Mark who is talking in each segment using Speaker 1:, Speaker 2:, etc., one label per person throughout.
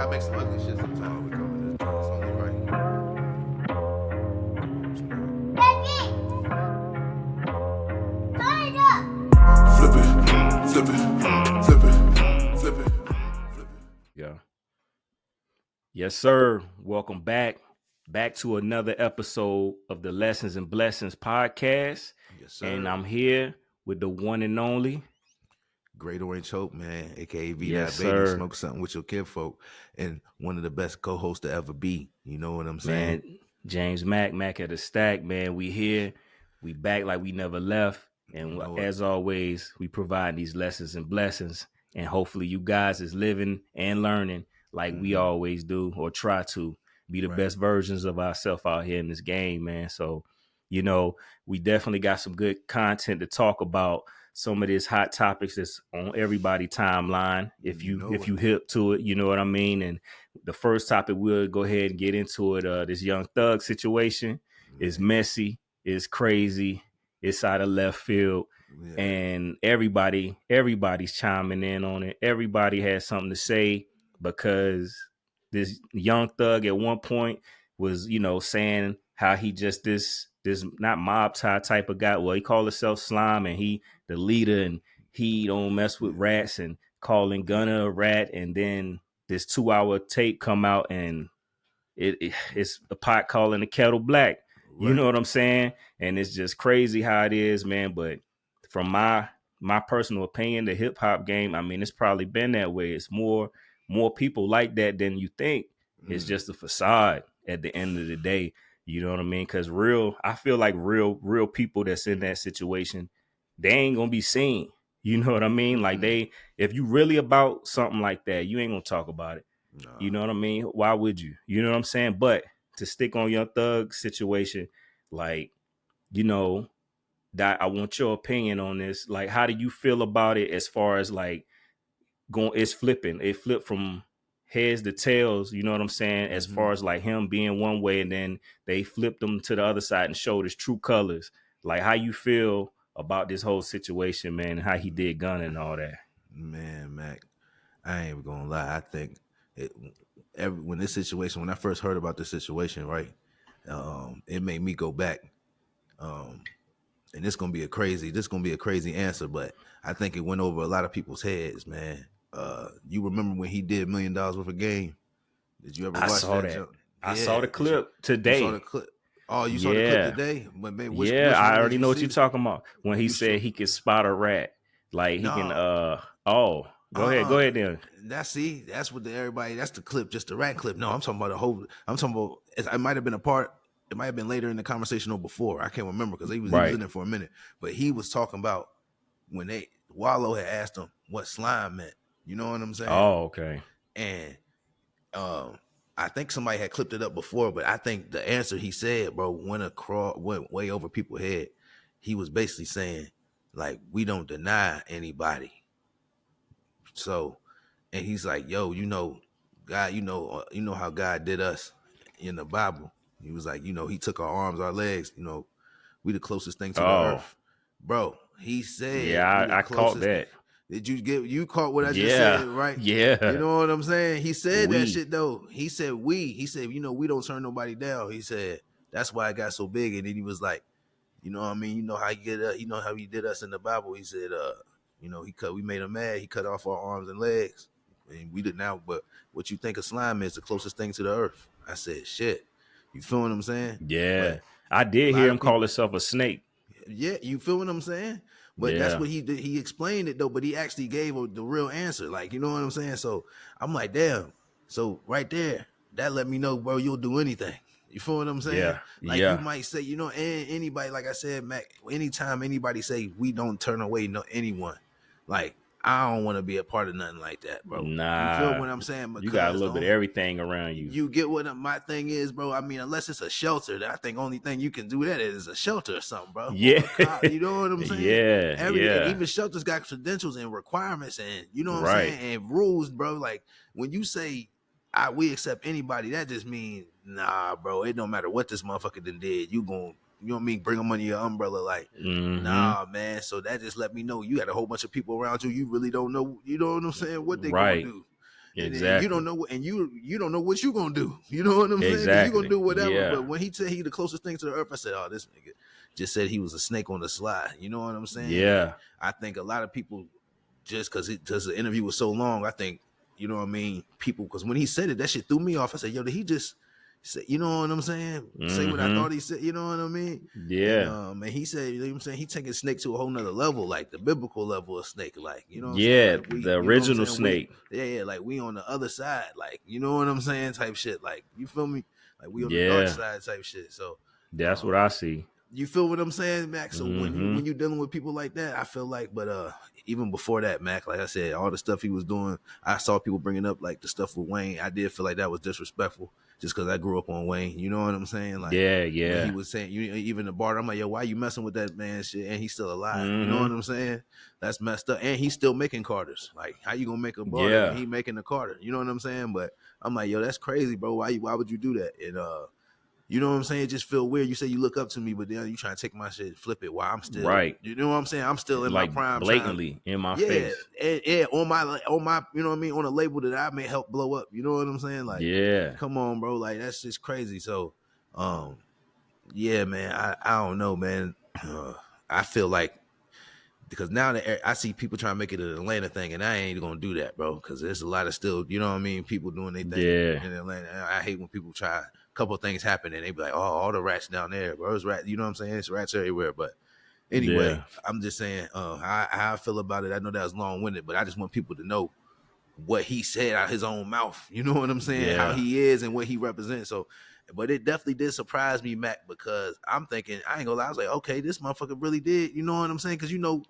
Speaker 1: I make some ugly shit sometimes. We come in this joint. It's only right. Flip it, flip it, flip it, flip it, flip it.
Speaker 2: Yeah. Yes, sir. Welcome back. Back to another episode of the Lessons and Blessings podcast.
Speaker 1: Yes, sir.
Speaker 2: And I'm here with the one and only
Speaker 1: Great Orange Hope, man, aka V
Speaker 2: Yes,
Speaker 1: That Baby.
Speaker 2: sir.
Speaker 1: Smoke something with your kinfolk, and one of the best co-hosts to ever be. You know what I'm saying?
Speaker 2: Man, James Mac at the stack, man. We here. We back like we never left. And
Speaker 1: You know
Speaker 2: as always, we provide these lessons and blessings. And hopefully you guys is living and learning like we always do, or try to be the best versions of ourselves out here in this game, man. So, you know, we definitely got some good content to talk about. Some of these hot topics that's on everybody's timeline. If you hip to it, you know what I mean? And the first topic, we'll go ahead and get into it. This Young Thug situation is messy, is crazy, it's out of left field. Yeah. And everybody's chiming in on it. Everybody has something to say, because this Young Thug at one point was, you know, saying how he just this not mob type of guy. Well, he called himself Slime, and he the leader, and he don't mess with rats, and calling Gunna a rat. And then this 2-hour tape come out, and it's a pot calling the kettle black. You know what I'm saying? And it's just crazy how it is, man. But from my personal opinion, the hip hop game, I mean, it's probably been that way. It's more people like that than you think. It's just a facade at the end of the day. You know what I mean? Because I feel like real people that's in that situation, they ain't gonna be seen. You know what I mean? Like if you really about something like that, you ain't gonna talk about it. Nah. You know what I mean? Why would you? You know what I'm saying? But to stick on Young Thug situation, like, you know, that I want your opinion on this. Like, how do you feel about it as far as like it's flipping? It flipped from heads to tails, you know what I'm saying? As far as like him being one way, and then they flipped him to the other side and showed his true colors. Like, how you feel about this whole situation, man, and how he did Gunna and all that?
Speaker 1: Man, Mac, I ain't even gonna lie. I think when I first heard about this situation, right, it made me go back. And this gonna be a crazy answer, but I think it went over a lot of people's heads, man. You remember when he did $1 million worth of game? Did you ever watch that?
Speaker 2: I saw the clip today.
Speaker 1: You saw the clip. Oh, you saw the clip today? But man, which
Speaker 2: I already know what you're talking about. When he said he could spot a rat, like he can. Go ahead then.
Speaker 1: That's what everybody. That's the clip, just the rat clip. No, I'm talking about the whole. I'm talking about. It might have been a part. It might have been later in the conversation or before. I can't remember, because he was in there for a minute. But he was talking about when Wallow had asked him what slime meant. You know what I'm saying?
Speaker 2: Oh, okay.
Speaker 1: And I think somebody had clipped it up before, but I think the answer he said, bro, went way over people's head. He was basically saying, like, we don't deny anybody. So, and he's like, yo, you know, God, you know how God did us in the Bible. He was like, you know, he took our arms, our legs, you know, we the closest thing to the earth. Bro, he said.
Speaker 2: Yeah, I caught that.
Speaker 1: Did you caught what I just said, right?
Speaker 2: Yeah.
Speaker 1: You know what I'm saying? He said that shit though. He said he said, you know, we don't turn nobody down. He said, that's why it got so big. And then he was like, you know what I mean? You know how he did us in the Bible. He said, you know, we made him mad. He cut off our arms and legs. And we did now, but what you think of slime is the closest thing to the earth. I said, shit. You feel what I'm saying?
Speaker 2: Yeah. But I did hear him call himself a snake.
Speaker 1: Yeah, you feel what I'm saying? But that's what he did. He explained it though, but he actually gave the real answer. Like, you know what I'm saying? So I'm like, damn. So right there, that let me know, bro, you'll do anything. You feel what I'm saying?
Speaker 2: Yeah.
Speaker 1: Like you might say, you know, and anybody, like I said, Mac, anytime anybody say we don't turn away anyone, like, I don't want to be a part of nothing like that, bro.
Speaker 2: Nah.
Speaker 1: You feel what I'm saying? Because
Speaker 2: you got a little bit of everything around you.
Speaker 1: You get what my thing is, bro. I mean, unless it's a shelter, I think only thing you can do that is a shelter or something, bro.
Speaker 2: Yeah.
Speaker 1: You know what I'm saying?
Speaker 2: Yeah.
Speaker 1: Even shelters got credentials and requirements and, you know what I'm saying? And rules, bro. Like, when you say we accept anybody, that just means, nah, bro, it don't matter what this motherfucker done did. You know what I mean? Bring them under your umbrella. Like, nah, man. So that just let me know you got a whole bunch of people around you. You really don't know, you know what I'm saying? What they gonna do. And then you don't
Speaker 2: Exactly.
Speaker 1: know, and you don't know what you gonna do. You know what I'm saying? Because you gonna
Speaker 2: Exactly.
Speaker 1: do whatever. But
Speaker 2: Yeah.
Speaker 1: when he said he the closest thing to the earth, I said, "Oh, this nigga just said he was a snake on the slide." You know what I'm saying? And
Speaker 2: Yeah.
Speaker 1: I think a lot of people just because the interview was so long, I think you know what I mean. People because when he said it, that shit threw me off. I said, "Yo, did he just?" Say, you know what I'm saying? Say what I
Speaker 2: Mm-hmm.
Speaker 1: thought he said. You know what I mean?
Speaker 2: Yeah.
Speaker 1: And he said, you know what I'm saying? He taking snake to a whole nother level, like the biblical level of snake. Like, you know what I'm saying?
Speaker 2: Yeah.
Speaker 1: Like we,
Speaker 2: The
Speaker 1: you know what I'm
Speaker 2: original
Speaker 1: saying? We,
Speaker 2: snake.
Speaker 1: yeah, like we on the other side, like, you know what I'm saying? Type shit. Like, you feel me? Like we on the dark
Speaker 2: Yeah.
Speaker 1: side type shit. So,
Speaker 2: That's what
Speaker 1: um,
Speaker 2: I see.
Speaker 1: you feel what I'm saying, Mac? So
Speaker 2: Mm-hmm.
Speaker 1: when you dealing with people like that, I feel like, but even before that, Mac, like I said, all the stuff he was doing, I saw people bringing up like the stuff with Wayne. I did feel like that was disrespectful, just because I grew up on Wayne. You know what I'm saying? Like
Speaker 2: Yeah.
Speaker 1: when he
Speaker 2: Yeah.
Speaker 1: was saying, you even the bar, I'm like, yo, why you messing with that man shit? And he's still alive. You know what
Speaker 2: Mm-hmm.
Speaker 1: I'm saying? That's messed up. And he's still making Carters. Like, how you gonna make a barter when
Speaker 2: Yeah.
Speaker 1: he making a Carter? You know what I'm saying? But I'm like, yo, that's crazy, bro. Why would you do that? And you know what I'm saying? It just feel weird. You say you look up to me, but then you trying to take my shit, flip it while I'm still,
Speaker 2: Right.
Speaker 1: you know what I'm saying? I'm still in my
Speaker 2: Like
Speaker 1: prime trying,
Speaker 2: blatantly in my
Speaker 1: yeah,
Speaker 2: face.
Speaker 1: on my, you know what I mean? On a label that I may help blow up. You know what I'm saying? Like,
Speaker 2: Yeah.
Speaker 1: come on, bro. Like, that's just crazy. So, um, yeah, man, I don't know, man. I feel like because now that I see people trying to make it an Atlanta thing, and I ain't gonna do that, bro. Because there's a lot of still, you know what I mean, people doing their thing
Speaker 2: Yeah.
Speaker 1: in Atlanta. I hate when people try a couple of things happen and they be like, "Oh, all the rats down there, bro. It's rats." You know what I'm saying? It's rats everywhere. But anyway,
Speaker 2: Yeah.
Speaker 1: I'm just saying how I feel about it. I know that was long winded, but I just want people to know what he said out of his own mouth. You know what I'm saying? How
Speaker 2: Yeah.
Speaker 1: he is and what he represents. So, but it definitely did surprise me, Mac, because I'm thinking I ain't gonna lie. I was like, okay, this motherfucker really did. You know what I'm saying? Because you know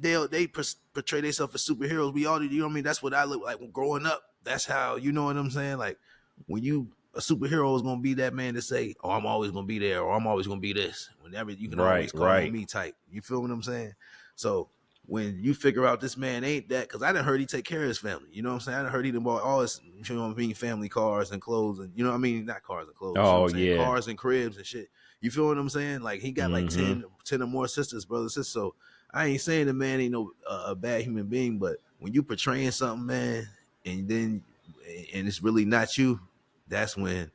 Speaker 1: they portray themselves as superheroes. We all, you know what I mean? That's what I look like when growing up. That's how, you know what I'm saying? Like when you a superhero is gonna be that man to say, "Oh, I'm always gonna be there," or "I'm always gonna be this." Whenever you can
Speaker 2: Right.
Speaker 1: always call on
Speaker 2: Right.
Speaker 1: me, type. You feel what I'm saying? So when you figure out this man ain't that, because I done heard he take care of his family. You know what I'm saying? I done heard he done bought all his, you know what I mean, family cars and clothes, and you know what I mean, not cars and clothes. You know what
Speaker 2: Oh
Speaker 1: I'm saying?
Speaker 2: yeah.
Speaker 1: Cars and cribs and shit. You feel what I'm saying? Like he got like
Speaker 2: Mm-hmm.
Speaker 1: 10 or more sisters, brothers, sisters. So I ain't saying the man ain't no a bad human being, but when you portraying something, man, and then and it's really not you, that's when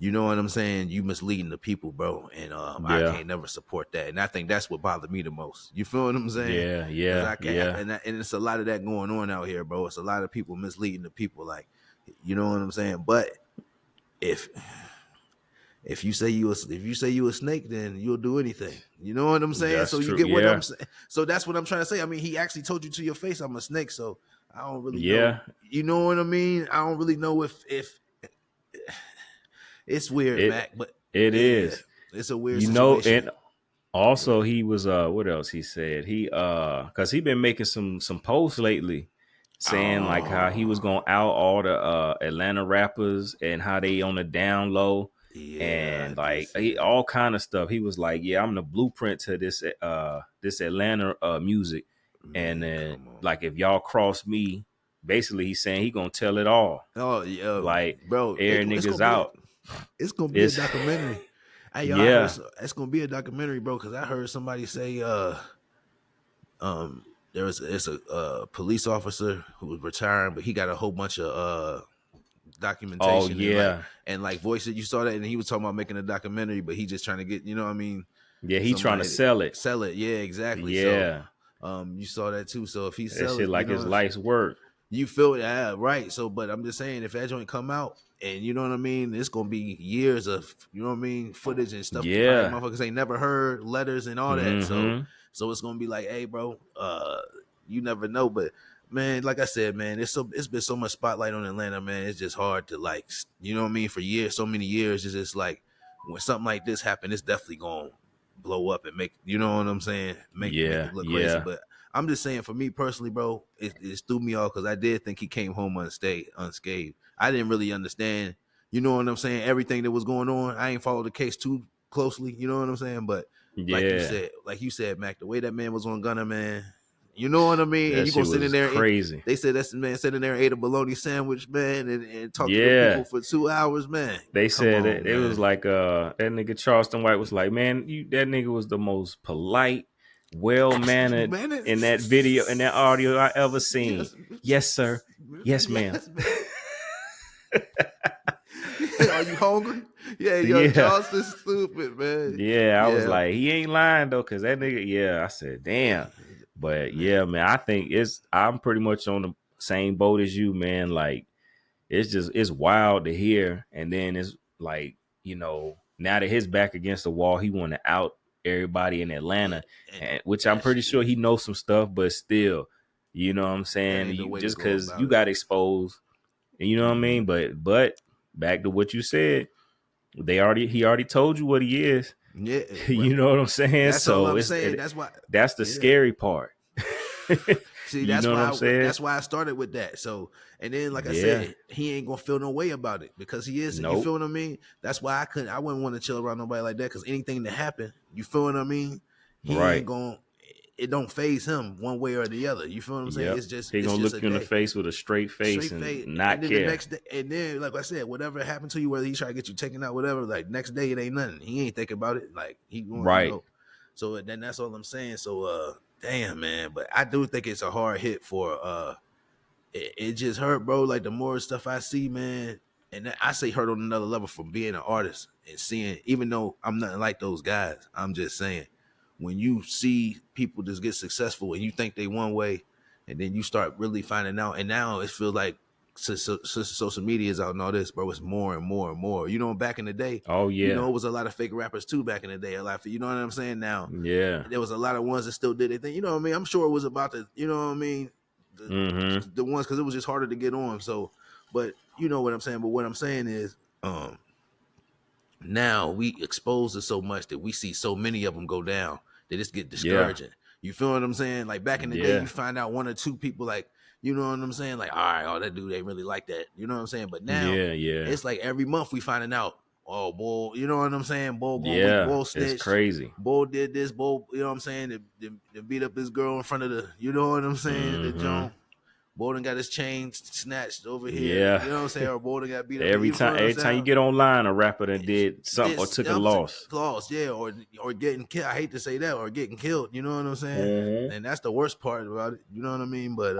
Speaker 1: you know what I'm saying. You misleading the people, bro, and I
Speaker 2: Yeah.
Speaker 1: can't never support that. And I think that's what bothered me the most. You feel what I'm saying?
Speaker 2: Yeah.
Speaker 1: Because
Speaker 2: Yeah.
Speaker 1: I can't,
Speaker 2: Yeah.
Speaker 1: and it's a lot of that going on out here, bro. It's a lot of people misleading the people, like you know what I'm saying. But if if you say you a snake, then you'll do anything. You know what I'm saying?
Speaker 2: That's
Speaker 1: So you
Speaker 2: true.
Speaker 1: get what I'm
Speaker 2: Yeah.
Speaker 1: saying. So that's what I'm trying to say. I mean, he actually told you to your face, I'm a snake. So I don't really know.
Speaker 2: Yeah.
Speaker 1: You know what I mean? I don't really know if it's weird,
Speaker 2: It
Speaker 1: Mac. But
Speaker 2: it
Speaker 1: yeah,
Speaker 2: is.
Speaker 1: it's a weird
Speaker 2: You know,
Speaker 1: situation.
Speaker 2: and also he was what else he said? He cuz he been making some posts lately saying like how he was
Speaker 1: Oh,
Speaker 2: going to out all the Atlanta rappers and how they on the down low
Speaker 1: yeah, I
Speaker 2: and
Speaker 1: did
Speaker 2: like
Speaker 1: see
Speaker 2: he
Speaker 1: that.
Speaker 2: all kind of stuff. He was like, "Yeah, I'm the blueprint to this Atlanta music." And
Speaker 1: Man,
Speaker 2: then
Speaker 1: come on.
Speaker 2: like if y'all cross me, basically he's saying he going to tell it all.
Speaker 1: Oh yeah,
Speaker 2: Like
Speaker 1: bro.
Speaker 2: air
Speaker 1: It's
Speaker 2: niggas
Speaker 1: gonna be
Speaker 2: out.
Speaker 1: it's gonna be a
Speaker 2: It's
Speaker 1: documentary. Hey yo, I heard
Speaker 2: yeah.
Speaker 1: it's gonna be a documentary, bro. Because I heard somebody say there was it's a police officer who was retiring, but he got a whole bunch of
Speaker 2: Oh
Speaker 1: documentation
Speaker 2: yeah.
Speaker 1: and like voices. You saw that, and he was talking about making a documentary, but he just trying to get, you know what I mean,
Speaker 2: Yeah, he trying to
Speaker 1: somebody to
Speaker 2: sell it.
Speaker 1: sell it. Yeah, exactly. So
Speaker 2: Yeah.
Speaker 1: you saw that too. So if he
Speaker 2: That
Speaker 1: sell
Speaker 2: shit
Speaker 1: it, you
Speaker 2: like his
Speaker 1: know,
Speaker 2: life's work.
Speaker 1: you feel yeah, right. So, but I'm just saying, if that joint come out, and you know what I mean, it's gonna be years of you know what I mean, footage and stuff that probably
Speaker 2: Yeah.
Speaker 1: motherfuckers ain't never heard, letters and all that. So,
Speaker 2: Mm-hmm.
Speaker 1: it's gonna be like, hey, bro, you never know, but man, like I said, man, it's been so much spotlight on Atlanta, man. It's just hard to like, you know what I mean, for years, so many years. It's just like when something like this happen, it's definitely gonna blow up and make you know what I'm saying, make
Speaker 2: Yeah.
Speaker 1: it look crazy,
Speaker 2: Yeah.
Speaker 1: but. I'm just saying, for me personally, bro, it threw me off because I did think he came home unscathed. I didn't really understand, you know what I'm saying, everything that was going on. I ain't followed the case too closely, you know what I'm saying. But
Speaker 2: Yeah.
Speaker 1: like you said, Mac, the way that man was on Gunner, man, you know what I mean. And
Speaker 2: That
Speaker 1: you gonna
Speaker 2: shit
Speaker 1: sit in
Speaker 2: was
Speaker 1: there and
Speaker 2: crazy.
Speaker 1: they said that's the man sitting there and ate a bologna sandwich, man, and talked to them people
Speaker 2: Yeah.
Speaker 1: for 2 hours, man.
Speaker 2: They
Speaker 1: Come
Speaker 2: said
Speaker 1: on,
Speaker 2: it was
Speaker 1: man.
Speaker 2: like that nigga Charleston White was like, man, you that nigga was the most polite, well mannered
Speaker 1: Man,
Speaker 2: in that video in that audio I ever seen.
Speaker 1: yes,
Speaker 2: Yes, sir. Yes, ma'am.
Speaker 1: Yes, man. Are you hungry? Yeah, yo,
Speaker 2: Yeah.
Speaker 1: Charleston's stupid, man.
Speaker 2: Yeah, I was
Speaker 1: Yeah,
Speaker 2: like, he ain't lying though, cause that nigga, yeah, I said, damn. But
Speaker 1: man.
Speaker 2: yeah, man, I think I'm pretty much on the same boat as you, man. Like, it's wild to hear. And then it's like, now that his back against the wall, he want to out everybody in
Speaker 1: Yeah,
Speaker 2: Atlanta,
Speaker 1: and
Speaker 2: and which I'm
Speaker 1: that
Speaker 2: pretty
Speaker 1: shit
Speaker 2: sure he
Speaker 1: is
Speaker 2: knows some stuff, but still, you know what I'm
Speaker 1: that
Speaker 2: saying?
Speaker 1: ain't the
Speaker 2: You
Speaker 1: way to
Speaker 2: just
Speaker 1: go
Speaker 2: cause you
Speaker 1: about it.
Speaker 2: got exposed, and you know what I
Speaker 1: Hmm.
Speaker 2: mean? But back to what you said, he already told you what he is.
Speaker 1: Yeah, right.
Speaker 2: You know what I'm saying?
Speaker 1: That's all
Speaker 2: So
Speaker 1: I'm saying. That's why.
Speaker 2: that's the
Speaker 1: Yeah.
Speaker 2: scary part.
Speaker 1: See,
Speaker 2: You know what I'm saying?
Speaker 1: that's why I started with that. So, and then like I
Speaker 2: Yeah.
Speaker 1: said, he ain't gonna feel no way about it because he is. You
Speaker 2: Nope.
Speaker 1: feel what I mean? That's why I wouldn't want to chill around nobody like that because anything that happen, you feel what I mean? He ain't
Speaker 2: Right.
Speaker 1: gonna. It don't phase him one way or the other. You feel what I'm saying?
Speaker 2: Yep. He
Speaker 1: It's
Speaker 2: gonna
Speaker 1: just
Speaker 2: look
Speaker 1: a
Speaker 2: you in the
Speaker 1: day.
Speaker 2: face with a straight face
Speaker 1: Straight
Speaker 2: and
Speaker 1: fade, and
Speaker 2: not
Speaker 1: then the
Speaker 2: care.
Speaker 1: next day, and then like I said, whatever happened to you, whether he try to get you taken out, whatever, like next day it ain't nothing. He ain't thinking about it. Like he going,
Speaker 2: Right.
Speaker 1: So then that's all I'm saying. So damn man, but I do think it's a hard hit for it just hurt, bro. Like the more stuff I see, man, and I say hurt on another level from being an artist and seeing, even though I'm nothing like those guys, I'm just saying, when you see people just get successful and you think they one way, and then you start really finding out, and now it feels like social media is out and all this, bro. It's more and more and more. You know, back in the day,
Speaker 2: Oh yeah.
Speaker 1: it was a lot of fake rappers too. Back in the day, a lot. You know what I'm saying? Now
Speaker 2: Yeah.
Speaker 1: there was a lot of ones that still did their thing. You know what I mean? I'm sure it was about the, you know what I mean, the
Speaker 2: Mm-hmm.
Speaker 1: the ones because it was just harder to get on. So, but you know what I'm saying. But what I'm saying is, now we exposed to so much that we see so many of them go down that it's get
Speaker 2: Yeah.
Speaker 1: discouraging. You feel what I'm saying? Like back in the day, you
Speaker 2: Yeah.
Speaker 1: find out one or two people, like, you know what I'm saying? Like, all right, oh, that dude ain't really like that. You know what I'm saying? But now
Speaker 2: Yeah. Yeah.
Speaker 1: it's like every month we finding out, oh, bull, you know what I'm saying? Bull going weak,
Speaker 2: Yeah.
Speaker 1: bull
Speaker 2: It's
Speaker 1: snitched,
Speaker 2: crazy.
Speaker 1: bull did this, bull, you know what I'm saying? They beat up his girl in front of the, you know what I'm saying? The
Speaker 2: Mm-hmm.
Speaker 1: Joan. Bolden got his chain snatched over here.
Speaker 2: Yeah.
Speaker 1: You know what I'm saying? Or Bolden got beat up.
Speaker 2: every
Speaker 1: You feel
Speaker 2: time
Speaker 1: what I'm
Speaker 2: every time you
Speaker 1: saying?
Speaker 2: get online, a rapper that did something or
Speaker 1: This
Speaker 2: took a
Speaker 1: I'm saying,
Speaker 2: loss.
Speaker 1: lost, yeah, or getting killed. I hate to say that, or getting killed. You know what I'm saying?
Speaker 2: Mm-hmm.
Speaker 1: And that's the worst part about it. You know what I mean? But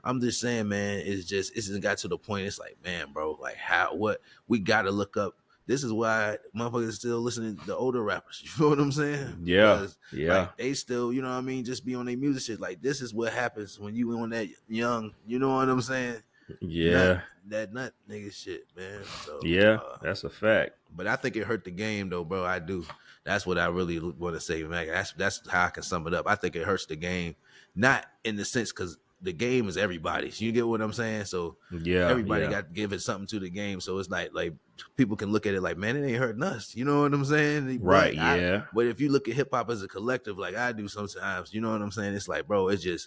Speaker 1: I'm just saying, man, it's just got to the point. It's like, man, bro, like how what we gotta look up. This is why motherfuckers still listening to older rappers. You feel what I'm saying?
Speaker 2: Yeah.
Speaker 1: Because
Speaker 2: Yeah.
Speaker 1: like they still, you know what I mean, just be on their music shit. Like this is what happens when you on that young, you know what I'm saying? Nut
Speaker 2: Yeah.
Speaker 1: that nut nigga shit, man. So
Speaker 2: Yeah. That's a fact.
Speaker 1: but I think it hurt the game though, bro. I do. That's what I really want to say, man. That's how I can sum it up. I think it hurts the game, not in the sense because the game is everybody's. You get what I'm saying? So
Speaker 2: Yeah.
Speaker 1: everybody
Speaker 2: Yeah.
Speaker 1: got to give it something to the game. So it's like people can look at it like, man, it ain't hurting us. You know what I'm saying?
Speaker 2: Right. Yeah.
Speaker 1: But if you look at hip hop as a collective, like I do sometimes, you know what I'm saying? It's like, bro, it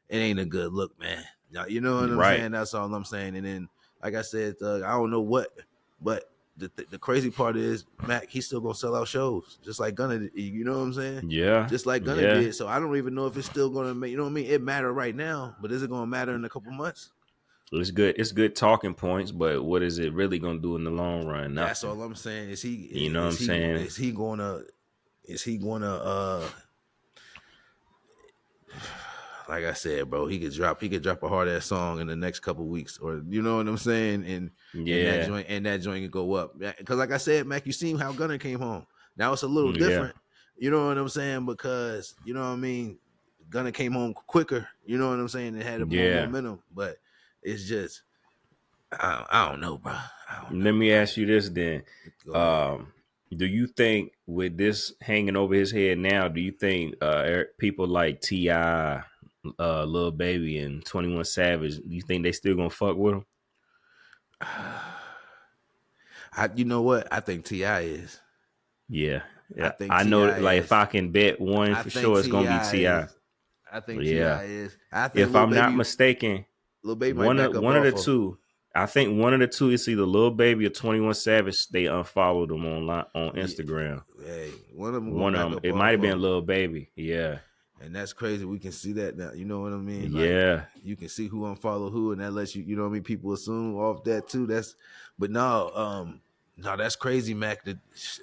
Speaker 1: ain't a good look, man. You know what I'm
Speaker 2: Right.
Speaker 1: saying? That's all I'm saying. And then, like I said, I don't know what, but the crazy part is Mac, he's still gonna sell out shows, just like Gunna did, you know what I'm saying?
Speaker 2: Yeah.
Speaker 1: Just like Gunna
Speaker 2: Yeah.
Speaker 1: did. So I don't even know if it's still gonna make, you know what I mean? It matter right now, but is it gonna matter in a couple months?
Speaker 2: It's good. It's good talking points, but what is it really gonna do in the long run?
Speaker 1: That's
Speaker 2: Nothing.
Speaker 1: all I'm saying.
Speaker 2: You know what I'm saying?
Speaker 1: Is he gonna like I said, bro, he could drop a hard ass song in the next couple weeks, or you know what I'm saying, and
Speaker 2: Yeah.
Speaker 1: that joint could go up. Because like I said, Mac, you seen how Gunner came home. Now it's a little
Speaker 2: Yeah.
Speaker 1: different. You know what I'm saying? Because you know what I mean, Gunner came home quicker. You know what I'm saying? And had more
Speaker 2: Yeah.
Speaker 1: momentum. But it's just I don't know, bro. I don't
Speaker 2: Let
Speaker 1: know,
Speaker 2: me
Speaker 1: bro.
Speaker 2: ask you this then.
Speaker 1: Go ahead.
Speaker 2: Um, do you think with this hanging over his head now, do you think people like T.I., Lil Baby, and 21 Savage, do you think they still gonna fuck with him?
Speaker 1: You know what? I think Ti is.
Speaker 2: Yeah.
Speaker 1: I
Speaker 2: Yeah.
Speaker 1: think
Speaker 2: I know,
Speaker 1: Ti
Speaker 2: like, if
Speaker 1: is.
Speaker 2: I can bet one
Speaker 1: I
Speaker 2: for
Speaker 1: think
Speaker 2: sure, it's gonna be
Speaker 1: Ti
Speaker 2: T.I.
Speaker 1: is. I think Ti
Speaker 2: Yeah.
Speaker 1: is. I think
Speaker 2: If I'm not mistaken,
Speaker 1: Lil Baby might back up
Speaker 2: one of the
Speaker 1: off of.
Speaker 2: two. I think one of the two is either Lil Baby or 21 Savage. They unfollowed them on
Speaker 1: Yeah,
Speaker 2: Instagram.
Speaker 1: hey, one of them gonna
Speaker 2: One of
Speaker 1: back
Speaker 2: them.
Speaker 1: up
Speaker 2: It might
Speaker 1: off
Speaker 2: have been
Speaker 1: of,
Speaker 2: Lil Baby. Yeah.
Speaker 1: and that's crazy. We can see that now. You know what I mean? Like
Speaker 2: Yeah.
Speaker 1: you can see who unfollow who, and that lets you. You know what I mean? People assume off that too. But no, no, that's crazy, Mac.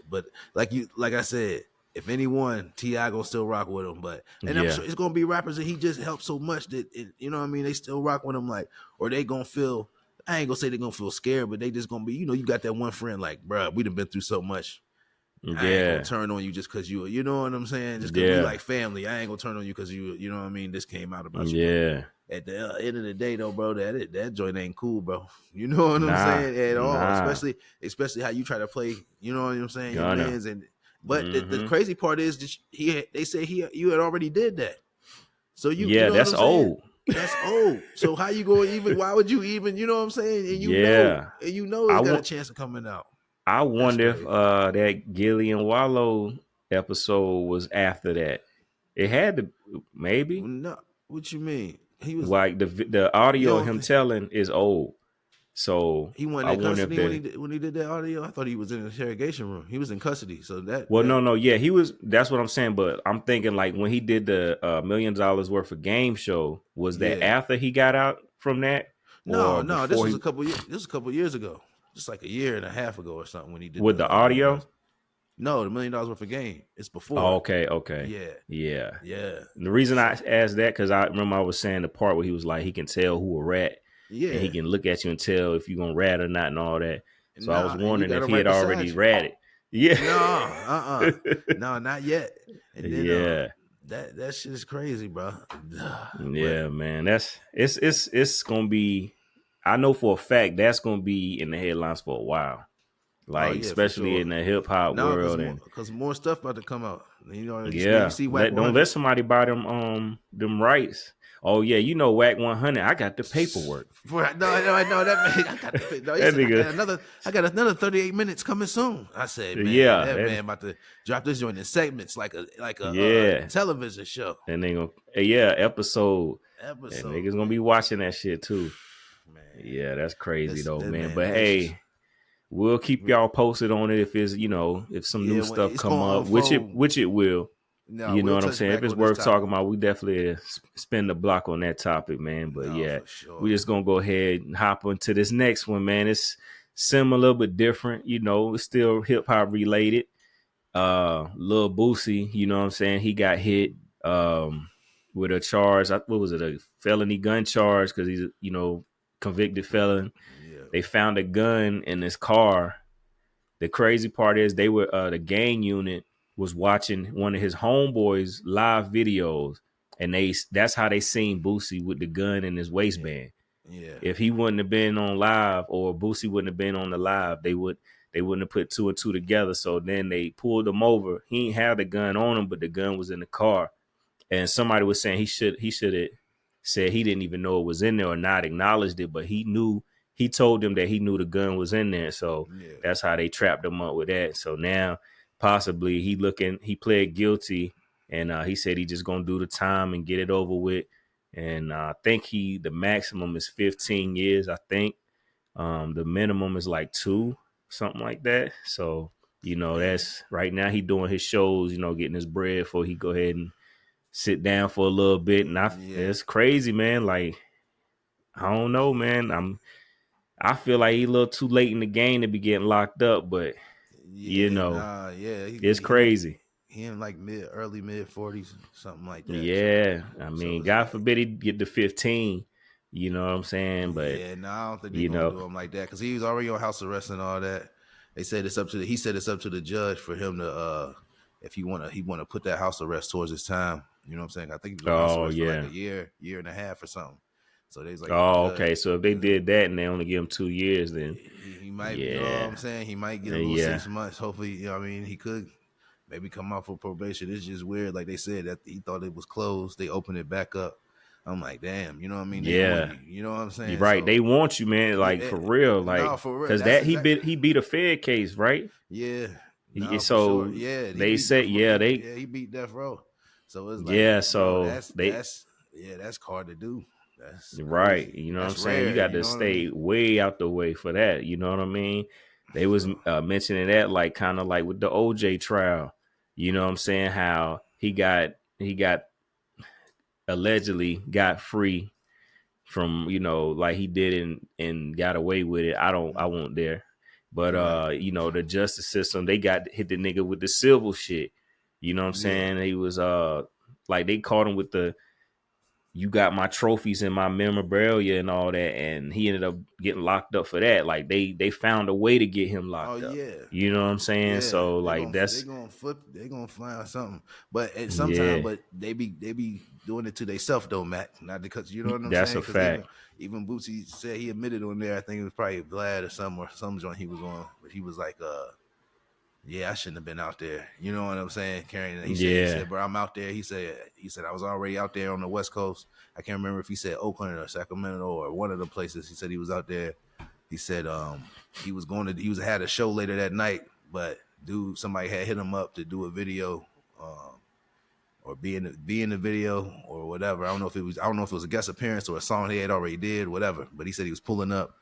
Speaker 1: But like I said, if anyone, T.I. gonna still rock with him. But and I'm
Speaker 2: Yeah.
Speaker 1: sure it's gonna be rappers that he just helped so much that you know what I mean. They still rock with him, like, or they gonna feel. I ain't gonna say they're gonna feel scared, but they just gonna be, you got that one friend like, bruh, we done been through so much. I ain't gonna
Speaker 2: Yeah.
Speaker 1: turn on you just cause you know what I'm saying? Just cause we
Speaker 2: Yeah.
Speaker 1: like family. I ain't gonna turn on you cause you know what I mean? This came out about you. But
Speaker 2: Yeah.
Speaker 1: at the end of the day though, bro, that joint ain't cool, bro. You know what I'm
Speaker 2: Nah.
Speaker 1: saying? At all.
Speaker 2: Nah.
Speaker 1: Especially how you try to play, you know what I'm saying, your
Speaker 2: Gunna.
Speaker 1: mans. And but the
Speaker 2: Mm-hmm.
Speaker 1: crazy part is that they say you had already did that. So you
Speaker 2: Yeah,
Speaker 1: know what
Speaker 2: that's
Speaker 1: I'm saying?
Speaker 2: old.
Speaker 1: That's old. So how you going even why would you even, you know what I'm saying?
Speaker 2: Yeah.
Speaker 1: And
Speaker 2: I
Speaker 1: it's got a
Speaker 2: want
Speaker 1: chance of coming out.
Speaker 2: I
Speaker 1: That's
Speaker 2: wonder if
Speaker 1: crazy.
Speaker 2: that Gilly and Wallow episode was after that. It had to, maybe.
Speaker 1: No, what you mean? He was
Speaker 2: Like the
Speaker 1: you
Speaker 2: audio of
Speaker 1: don't
Speaker 2: him
Speaker 1: think
Speaker 2: telling is old. So
Speaker 1: he wasn't
Speaker 2: I
Speaker 1: in
Speaker 2: wonder if
Speaker 1: custody
Speaker 2: the
Speaker 1: when he did that audio? I thought he was in the interrogation room. He was in custody. So
Speaker 2: well,
Speaker 1: that
Speaker 2: no, yeah, he was. That's what I'm saying. But I'm thinking like when he did the $1 million worth of game show, was that
Speaker 1: yeah.
Speaker 2: after he got out from that or
Speaker 1: No, this
Speaker 2: before
Speaker 1: was
Speaker 2: he
Speaker 1: this was a couple years ago. Just like a year and a half ago or something when he did
Speaker 2: with
Speaker 1: the
Speaker 2: the
Speaker 1: game
Speaker 2: audio?
Speaker 1: house. No, the $1 million worth of game. It's
Speaker 2: Oh,
Speaker 1: before.
Speaker 2: okay, okay,
Speaker 1: Yeah.
Speaker 2: yeah.
Speaker 1: Yeah.
Speaker 2: And the reason I
Speaker 1: So
Speaker 2: asked that because I remember I was saying the part where he was like he can tell who a rat and he
Speaker 1: yeah.
Speaker 2: can look at you and tell if you're gonna rat or not and all that. So I was
Speaker 1: Nah, and you
Speaker 2: wondering
Speaker 1: got
Speaker 2: if
Speaker 1: it
Speaker 2: he
Speaker 1: right
Speaker 2: had
Speaker 1: beside
Speaker 2: already
Speaker 1: you.
Speaker 2: ratted. Yeah.
Speaker 1: No, no, not yet. And then
Speaker 2: Yeah.
Speaker 1: that shit is crazy, bro. But
Speaker 2: Yeah, man. It's gonna be I know for a fact that's gonna be in the headlines for a while.
Speaker 1: oh
Speaker 2: Like
Speaker 1: yeah, for
Speaker 2: especially
Speaker 1: sure.
Speaker 2: in the hip hop
Speaker 1: No,
Speaker 2: world and
Speaker 1: cause more stuff about to come out. You
Speaker 2: yeah.
Speaker 1: see Whack
Speaker 2: Don't let
Speaker 1: 100.
Speaker 2: somebody buy them rights. Oh yeah, you know Whack 100. I got the paperwork.
Speaker 1: No, that man, I got the no. He
Speaker 2: That
Speaker 1: said
Speaker 2: nigga,
Speaker 1: I got another 38 minutes coming soon. I said, man,
Speaker 2: yeah,
Speaker 1: that
Speaker 2: that
Speaker 1: man about to drop this joint in segments like a
Speaker 2: yeah.
Speaker 1: television show
Speaker 2: And they gonna yeah, episode. And
Speaker 1: episode,
Speaker 2: niggas gonna be
Speaker 1: man.
Speaker 2: watching that shit too.
Speaker 1: Man,
Speaker 2: Yeah, that's crazy though,
Speaker 1: that
Speaker 2: man.
Speaker 1: man,
Speaker 2: But
Speaker 1: it's just
Speaker 2: hey, we'll keep y'all posted on it if it's, if some
Speaker 1: yeah.
Speaker 2: new
Speaker 1: Well,
Speaker 2: stuff
Speaker 1: it's
Speaker 2: come
Speaker 1: gonna
Speaker 2: up,
Speaker 1: unfold.
Speaker 2: which it will.
Speaker 1: No,
Speaker 2: You know
Speaker 1: we'll
Speaker 2: what I'm
Speaker 1: touch
Speaker 2: saying? If
Speaker 1: back
Speaker 2: it's
Speaker 1: on this
Speaker 2: worth talking
Speaker 1: topic.
Speaker 2: about, we definitely spend the block on that topic, man. But
Speaker 1: No,
Speaker 2: yeah,
Speaker 1: for
Speaker 2: we
Speaker 1: sure.
Speaker 2: just gonna go ahead and hop into this next one, man. It's similar but different. It's still hip hop related. Lil Boosie, you know what I'm saying? He got hit with a charge. What was it? A felony gun charge because he's convicted felon.
Speaker 1: Yeah,
Speaker 2: They found a gun in his car. The crazy part is they were the gang unit was watching one of his homeboys live videos, and that's how they seen Boosie with the gun in his
Speaker 1: yeah,
Speaker 2: waistband.
Speaker 1: yeah,
Speaker 2: If he wouldn't have been on live or Boosie wouldn't have been on the live, they wouldn't have put two and two together. So then they pulled him over. He ain't had the gun on him, but the gun was in the car. And somebody was saying he should have said he didn't even know it was in there or not acknowledged it, but he told them that he knew the gun was in there. So
Speaker 1: yeah,
Speaker 2: that's how they trapped him up with that. So now possibly he pled guilty and he said he just gonna do the time and get it over with. And I think the maximum is 15 years. I think the minimum is like 2, something like that. So
Speaker 1: man.
Speaker 2: that's right now he doing his shows, getting his bread before he go ahead and sit down for a little bit. And
Speaker 1: Yeah,
Speaker 2: it's crazy, man. Like I don't know, man. I feel like he a little too late in the game to be getting locked up, but
Speaker 1: yeah, nah, yeah.
Speaker 2: it's crazy.
Speaker 1: He in like early mid 40s, something like that.
Speaker 2: Yeah, I
Speaker 1: So
Speaker 2: mean,
Speaker 1: it's
Speaker 2: God
Speaker 1: like,
Speaker 2: forbid he get to 15. You know what I'm saying? But
Speaker 1: yeah, no, I don't think they're
Speaker 2: you
Speaker 1: gonna
Speaker 2: know,
Speaker 1: do him like that because he was already on house arrest and all that. They said he said it's up to the judge for him to if he wanna put that house arrest towards his time. You know what I'm saying? I think he was on house
Speaker 2: oh
Speaker 1: arrest for like
Speaker 2: yeah.
Speaker 1: a year and a half or something. So they was like the
Speaker 2: Oh,
Speaker 1: judge.
Speaker 2: okay. So if they did that and they only give him 2 years, then
Speaker 1: He might, you know what I'm
Speaker 2: yeah,
Speaker 1: saying? He might get a little
Speaker 2: yeah,
Speaker 1: 6 months. Hopefully, you know what I mean? He could maybe come out for probation. It's just weird. Like they said that he thought it was closed. They opened it back up. I'm like, damn, you know what I mean? They on
Speaker 2: yeah.
Speaker 1: you. You know what I'm
Speaker 2: You're
Speaker 1: saying?
Speaker 2: right.
Speaker 1: So
Speaker 2: They want you, man.
Speaker 1: yeah,
Speaker 2: Like for real.
Speaker 1: no,
Speaker 2: Like
Speaker 1: for real.
Speaker 2: because
Speaker 1: That's
Speaker 2: that he
Speaker 1: exactly
Speaker 2: beat a Fed case, right?
Speaker 1: yeah, no, for sure.
Speaker 2: So
Speaker 1: Yeah, he
Speaker 2: they
Speaker 1: beat
Speaker 2: said,
Speaker 1: death row.
Speaker 2: yeah,
Speaker 1: Yeah, he beat death row. So it's like,
Speaker 2: yeah.
Speaker 1: bro,
Speaker 2: So they
Speaker 1: that's yeah, that's hard to do. That's
Speaker 2: right.
Speaker 1: crazy.
Speaker 2: You know what I'm
Speaker 1: That's
Speaker 2: saying? You
Speaker 1: rare.
Speaker 2: got
Speaker 1: You
Speaker 2: to
Speaker 1: know what I mean?
Speaker 2: stay way out the way for that. You know what I mean? They was
Speaker 1: So
Speaker 2: mentioning that like kind of like with the OJ trial. You know what I'm saying? How he got allegedly got free from like he did and got away with it. I won't dare. But
Speaker 1: right.
Speaker 2: the justice system, they got hit the nigga with the civil shit. You know what I'm
Speaker 1: Yeah.
Speaker 2: saying? He was like they caught him with the you got my trophies and my memorabilia and all that, and he ended up getting locked up for that. Like they found a way to get him
Speaker 1: Oh
Speaker 2: locked up.
Speaker 1: yeah.
Speaker 2: You know what I'm saying?
Speaker 1: Yeah,
Speaker 2: So
Speaker 1: they
Speaker 2: like
Speaker 1: gonna they
Speaker 2: that's
Speaker 1: gonna flip. They gonna find something. But at sometimes,
Speaker 2: yeah,
Speaker 1: but they be doing it to themselves though, Mac. Not because you know what I'm
Speaker 2: that's
Speaker 1: saying.
Speaker 2: a
Speaker 1: Because
Speaker 2: fact.
Speaker 1: even Bootsy said he admitted on there. I think it was probably Vlad or some joint he was on. But he was like, yeah, I shouldn't have been out there. You know what I'm saying? Carrying it. He
Speaker 2: Yeah.
Speaker 1: said, bro, I'm out there. He said I was already out there on the West Coast. I can't remember if he said Oakland or Sacramento or one of the places. He said he was out there. He said he was had a show later that night, but dude, somebody had hit him up to do a video, or be in the video or whatever. I don't know if it was a guest appearance or a song he had already did, whatever. But he said he was pulling up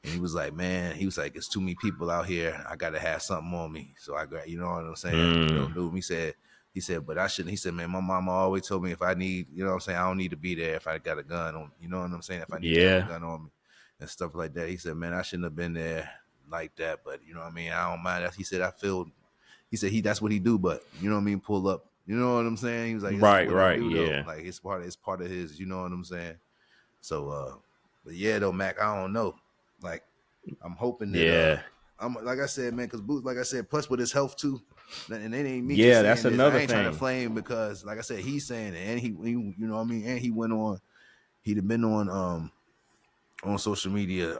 Speaker 1: and he was like, man, he was like, it's too many people out here. I gotta have something on me. So I got, you know what I'm saying? Yo,
Speaker 2: Mm,
Speaker 1: dude, he said, but I shouldn't. He said, man, my mama always told me if I need, you know what I'm saying, I don't need to be there if I got a gun on, you know what I'm saying? If I need to have a
Speaker 2: yeah.
Speaker 1: gun on me and stuff like that. He said, man, I shouldn't have been there like that. But you know what I mean? I don't mind that. He said, he said that's what he do, but you know what I mean, pull up. You know what I'm saying? He was like, this is
Speaker 2: Right,
Speaker 1: what I
Speaker 2: right,
Speaker 1: do though.
Speaker 2: yeah.
Speaker 1: Like it's part of his, you know what I'm saying? So but yeah though, Mac, I don't know. Like I'm hoping that
Speaker 2: Yeah.
Speaker 1: I'm like I said, man, because Boots, like I said, plus with his health too. And it ain't me just
Speaker 2: Yeah, that's
Speaker 1: saying this. I
Speaker 2: another
Speaker 1: ain't trying to
Speaker 2: thing.
Speaker 1: flame because, like I said, he's saying it, and he you know what I mean, and he went on. He'd have been on social media,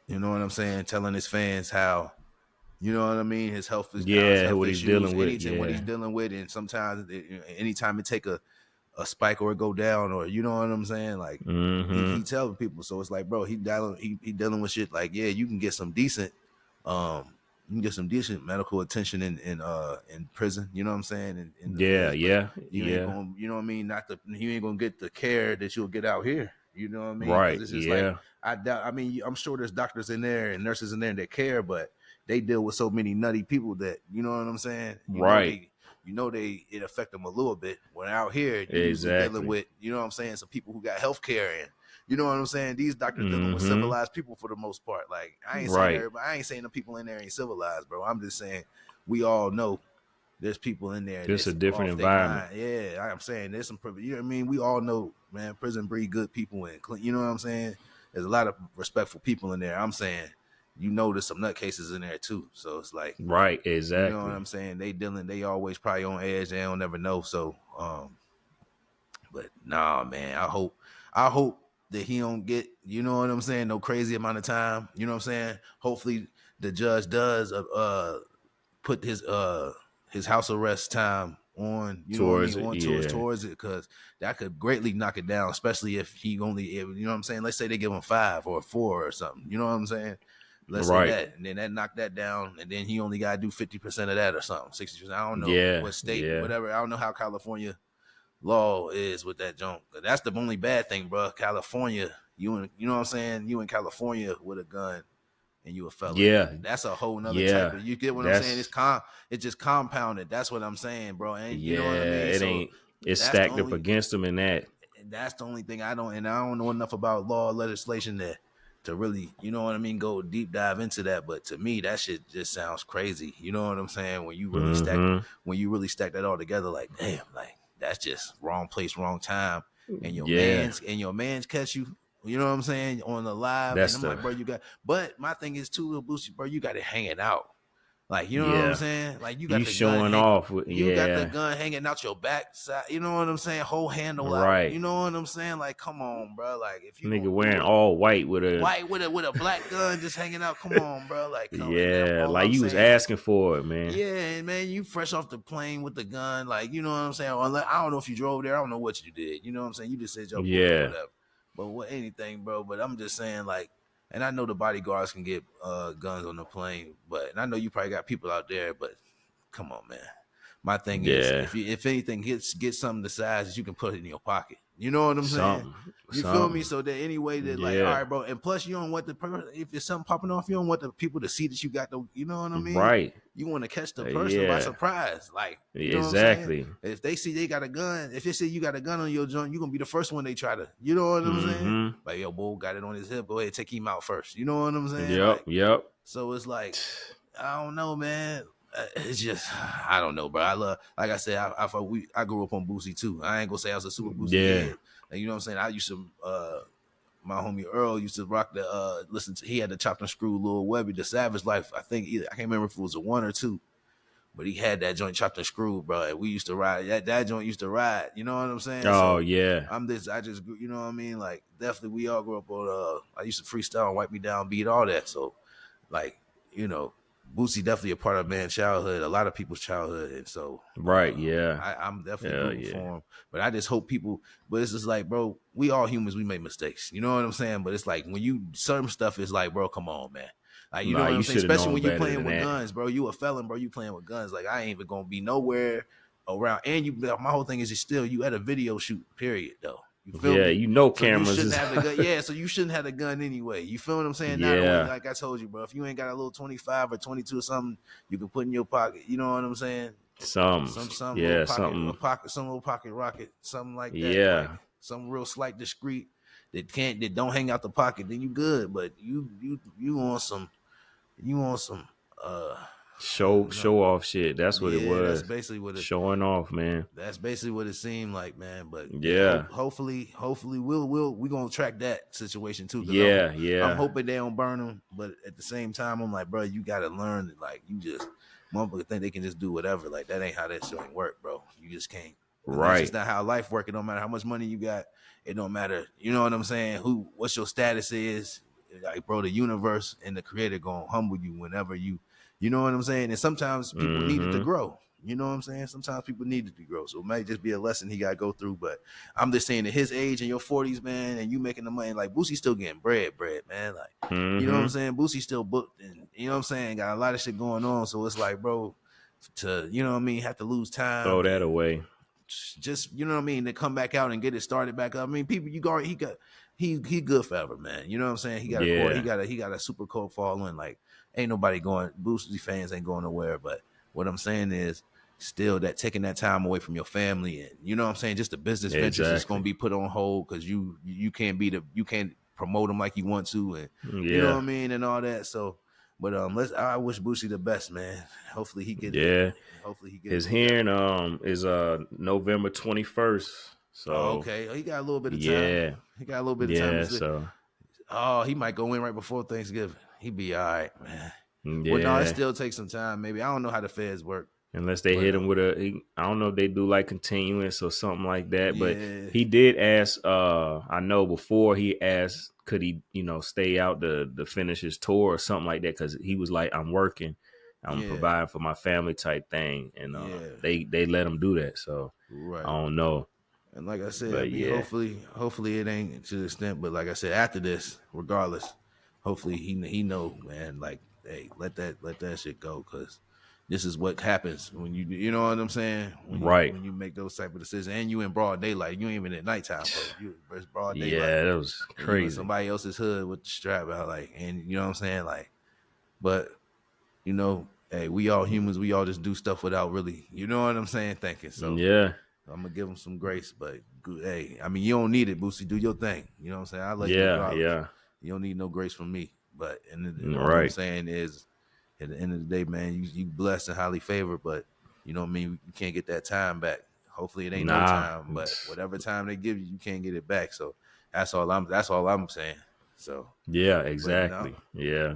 Speaker 1: you know what I'm saying, telling his fans how, you know what I mean, his health is now his
Speaker 2: Yeah,
Speaker 1: health
Speaker 2: what he's
Speaker 1: issues,
Speaker 2: dealing with.
Speaker 1: anytime what he's
Speaker 2: Yeah.
Speaker 1: dealing with, and sometimes anytime it take a spike or it go down or you know what I'm saying, like he
Speaker 2: Mm-hmm.
Speaker 1: tells people. So it's like, bro, he dealing with shit like, yeah, you can get some decent um medical attention in prison, you know what I'm saying, in the
Speaker 2: Yeah,
Speaker 1: feds, but
Speaker 2: yeah,
Speaker 1: you ain't
Speaker 2: yeah.
Speaker 1: gonna, you know what I mean, not the you ain't gonna get the care that you'll get out here, you know what I mean, because
Speaker 2: Right.
Speaker 1: it's just like
Speaker 2: Yeah.
Speaker 1: I doubt, I mean, I'm sure there's doctors in there and nurses in there that care, but they deal with so many nutty people that, you know what I'm saying,
Speaker 2: Right.
Speaker 1: it affect them a little bit. When out here, you usually dealing
Speaker 2: Exactly.
Speaker 1: with, you know what I'm saying, some people who got health care, and you know what I'm saying. These doctors dealing with
Speaker 2: Mm-hmm.
Speaker 1: civilized people for the most part. Like
Speaker 2: Right.
Speaker 1: I ain't saying the people in there ain't civilized, bro. I'm just saying we all know there's people in there
Speaker 2: Just a
Speaker 1: that's
Speaker 2: different
Speaker 1: off their
Speaker 2: environment.
Speaker 1: mind. Yeah, I'm saying there's some privilege. You know what I mean? We all know, man. Prison breed good people and clean. You know what I'm saying? There's a lot of respectful people in there. I'm saying, you know, there's some nutcases in there too. So it's like,
Speaker 2: Right.
Speaker 1: you know what
Speaker 2: Exactly.
Speaker 1: I'm saying? They always probably on edge. They don't never know. So, but nah, man. I hope that he don't get, you know what I'm saying, no crazy amount of time. You know what I'm saying? Hopefully the judge does put his house arrest time on, you know what I
Speaker 2: Towards
Speaker 1: mean,
Speaker 2: it.
Speaker 1: on
Speaker 2: Yeah.
Speaker 1: towards it, because that could greatly knock it down, especially if you know what I'm saying, let's say they give him 5 or 4 or something, you know what I'm saying, let's say
Speaker 2: Right.
Speaker 1: that, and then that knocked that down, and then he only got to do 50% of that or something, 60%. I don't know
Speaker 2: Yeah.
Speaker 1: what state,
Speaker 2: Yeah.
Speaker 1: whatever. I don't know how California law is with that junk. That's the only bad thing, bro. California, you know what I'm saying, you in California with a gun and you a felon.
Speaker 2: Yeah.
Speaker 1: That's a whole nother type
Speaker 2: Yeah.
Speaker 1: of, you get what I'm saying?
Speaker 2: That's
Speaker 1: It's just compounded. That's what I'm saying, bro. And you know what I
Speaker 2: yeah.
Speaker 1: mean?
Speaker 2: It
Speaker 1: So
Speaker 2: ain't it's
Speaker 1: that's the
Speaker 2: stacked up
Speaker 1: only
Speaker 2: against them in that.
Speaker 1: that's the only thing I don't know enough about law legislation to really, you know what I mean, go deep dive into that. But to me, that shit just sounds crazy. You know what I'm saying?
Speaker 2: Mm-hmm.
Speaker 1: When you really stack that all together, like, damn, like that's just wrong place, wrong time.
Speaker 2: Yeah.
Speaker 1: And your man's catch you, you know what I'm saying, on the live. And
Speaker 2: That's
Speaker 1: I'm
Speaker 2: the
Speaker 1: like, bro, but my thing is too, Boosie, bro, you got to hang it out. Like, you know what I'm
Speaker 2: yeah.
Speaker 1: saying? Like
Speaker 2: You showing off with
Speaker 1: you got the
Speaker 2: yeah.
Speaker 1: gun hanging out your back side, you know what I'm saying? Whole handle out.
Speaker 2: Right.
Speaker 1: You know what I'm saying? Like, come on, bro. Like, if you
Speaker 2: Nigga
Speaker 1: gonna
Speaker 2: wearing
Speaker 1: do it,
Speaker 2: all white with a
Speaker 1: white with a black gun just hanging out, come on, bro. Like, come, and then
Speaker 2: yeah,
Speaker 1: all
Speaker 2: like
Speaker 1: I'm
Speaker 2: you was
Speaker 1: saying is,
Speaker 2: asking for it, man.
Speaker 1: yeah, man, you fresh off the plane with the gun, like, you know what I'm saying? I don't know if you drove there, I don't know what you did. You know what I'm saying? You just said your boy or
Speaker 2: Yeah.
Speaker 1: whatever. But what anything, bro. But I'm just saying, like, and I know the bodyguards can get guns on the plane, but and I know you probably got people out there, but come on, man. My thing is,
Speaker 2: Yeah.
Speaker 1: if anything get something the size that you can put it in your pocket. You know what I'm saying?
Speaker 2: Something.
Speaker 1: You feel me?
Speaker 2: Something.
Speaker 1: So that any way that, like, all
Speaker 2: Yeah.
Speaker 1: right, bro. And plus, you don't want if there's something popping off, you don't want the people to see that you got the. You know what I mean?
Speaker 2: Right.
Speaker 1: You want to catch the person by
Speaker 2: Yeah.
Speaker 1: surprise, like, you know what I'm saying?
Speaker 2: Exactly.
Speaker 1: If they see they got a gun, if they see you got a gun on your joint, you're gonna be the first one they try to. You know what I'm saying?
Speaker 2: Mm-hmm.
Speaker 1: Like, yo, bull got it on his hip. Go ahead, take him out first. You know what I'm saying?
Speaker 2: Yep.
Speaker 1: Like,
Speaker 2: Yep.
Speaker 1: so it's like, I don't know, man. it's just I don't know, bro. I love, like I said, I grew up on Boosie too. I ain't gonna say I was a super Boosie
Speaker 2: Yeah.
Speaker 1: head. And you know what I'm saying? I used to my homie Earl used to rock the listen to, he had the chopped and screw Lil Webby, the Savage Life. I think either, I can't remember if it was a one or two, but he had that joint chopped and screwed, bro. And we used to ride that joint used to ride. You know what I'm saying?
Speaker 2: Oh
Speaker 1: So
Speaker 2: yeah.
Speaker 1: I just you know what I mean? Like definitely we all grew up on I used to freestyle and wipe me down beat all that. So like, you know, Boosie definitely a part of man's childhood, a lot of people's childhood, and so
Speaker 2: Right. Yeah.
Speaker 1: I'm definitely
Speaker 2: Hell
Speaker 1: rooting
Speaker 2: yeah.
Speaker 1: for him. But I just hope people. But it's just like, bro, we all humans, we make mistakes. You know what I'm saying? But it's like when you certain stuff is like, bro, come on, man. Like you know
Speaker 2: Nah,
Speaker 1: what
Speaker 2: you
Speaker 1: I'm saying?
Speaker 2: should have
Speaker 1: Especially
Speaker 2: known
Speaker 1: when you
Speaker 2: better
Speaker 1: playing
Speaker 2: than
Speaker 1: with
Speaker 2: that.
Speaker 1: guns, bro. You a felon, bro. You playing with guns. Like I ain't even gonna be nowhere around. And you, my whole thing is you still you at a video shoot. Period, though. You feel
Speaker 2: Yeah,
Speaker 1: me?
Speaker 2: you know
Speaker 1: So you
Speaker 2: cameras
Speaker 1: shouldn't
Speaker 2: is
Speaker 1: have the gun. Yeah, so you shouldn't have the gun anyway. You feel what I'm saying? Not only
Speaker 2: yeah.
Speaker 1: like I told you, bro. If you ain't got a little 25 or 22 or something, you can put in your pocket. You know what I'm saying?
Speaker 2: Some
Speaker 1: Some little
Speaker 2: yeah,
Speaker 1: pocket,
Speaker 2: something.
Speaker 1: some little pocket rocket, something like that. Like
Speaker 2: Yeah.
Speaker 1: some real slight discreet that don't hang out the pocket. Then you good. But you want some you want some uh no,
Speaker 2: Show off shit. That's what it
Speaker 1: yeah,
Speaker 2: was. Showing off, man.
Speaker 1: that's basically what it seemed like, man. But hey,
Speaker 2: Yeah.
Speaker 1: hopefully we gonna track that situation too, because
Speaker 2: Yeah,
Speaker 1: I'm
Speaker 2: yeah.
Speaker 1: hoping they don't burn them. But at the same time, I'm like, bro, you gotta learn that, like, you just motherfuckers think they can just do whatever. Like that ain't how that shit ain't work, bro. You just can't. And that's just
Speaker 2: Right.
Speaker 1: not how life work. It don't matter how much money you got. It don't matter. You know what I'm saying? What your status is. Like, bro, the universe and the creator gonna humble you whenever you know what I'm saying? And sometimes people need it to
Speaker 2: Mm-hmm.
Speaker 1: grow. You know what I'm saying? Sometimes people need it to grow. So it might just be a lesson he got to go through. But I'm just saying, at his age in your 40s, man, and you making the money, like Boosie's still getting bread, man. Like, you know what I'm
Speaker 2: Mm-hmm.
Speaker 1: saying? Boosie's still booked, and you know what I'm saying? Got a lot of shit going on. So it's like, bro, to, you know what I mean, have to lose
Speaker 2: Throw
Speaker 1: time
Speaker 2: that
Speaker 1: and
Speaker 2: away.
Speaker 1: just, you know what I mean, to come back out and get it started back up. I mean, people, he good forever, man. You know what I'm saying?
Speaker 2: Yeah.
Speaker 1: He got a super cold following. Like, ain't nobody going, Boosie fans ain't going nowhere. But what I'm saying is, still that taking that time away from your family, and you know what I'm saying, just the business ventures is going to
Speaker 2: Exactly.
Speaker 1: be put on hold because you can't promote them like you want to, and you know what I
Speaker 2: Yeah.
Speaker 1: mean, and all that. So, but I wish Boosie the best, man. Hopefully he get it.
Speaker 2: Yeah.
Speaker 1: Hopefully he get it
Speaker 2: His
Speaker 1: together.
Speaker 2: hearing is November 21st.
Speaker 1: Oh,
Speaker 2: So
Speaker 1: okay. Oh, he got a little bit of time.
Speaker 2: yeah.
Speaker 1: He got a little bit of time.
Speaker 2: Yeah. So
Speaker 1: Oh, he might go in right before Thanksgiving. He be all right, man. Well, no, it
Speaker 2: yeah.
Speaker 1: still takes some time. Maybe I don't know how the feds work,
Speaker 2: Unless they
Speaker 1: but
Speaker 2: hit him with I don't know if they do like continuous or something like that. But
Speaker 1: yeah,
Speaker 2: he did ask. I know before he asked, could he, stay out to finish his tour or something like that? Because he was like, I'm working, I'm
Speaker 1: yeah,
Speaker 2: providing for my family type thing, and
Speaker 1: yeah,
Speaker 2: they let him do that. So I
Speaker 1: right.
Speaker 2: don't know,
Speaker 1: And like I said, I
Speaker 2: but
Speaker 1: mean,
Speaker 2: yeah,
Speaker 1: hopefully it ain't to the extent. But like I said, after this, regardless, hopefully he know, man. Like, hey, let that shit go, because this is what happens when you know what I'm saying,
Speaker 2: right.
Speaker 1: when you make those type of decisions, and you in broad daylight. You ain't even at nighttime, bro. It's broad daylight,
Speaker 2: Yeah, that was
Speaker 1: and you in
Speaker 2: crazy.
Speaker 1: somebody else's hood with the strap out, like, and you know what I'm saying, like, but you know, hey, we all humans. We all just do stuff without really, you know what I'm saying, thinking. So
Speaker 2: Yeah,
Speaker 1: I'm gonna give him some grace, but good, hey, I mean, you don't need it, Boosie. Do your thing. You know what I'm saying? I love you
Speaker 2: yeah,
Speaker 1: regardless.
Speaker 2: yeah.
Speaker 1: You don't need no grace from me. But and all I'm
Speaker 2: Right.
Speaker 1: saying is, at the end of the day, man, you blessed and highly favored, but you know what I mean. You can't get that time back. Hopefully, it ain't no
Speaker 2: Nah.
Speaker 1: time, but whatever time they give you, you can't get it back. So that's all I'm saying. So,
Speaker 2: Yeah,
Speaker 1: but no,
Speaker 2: exactly. Yeah.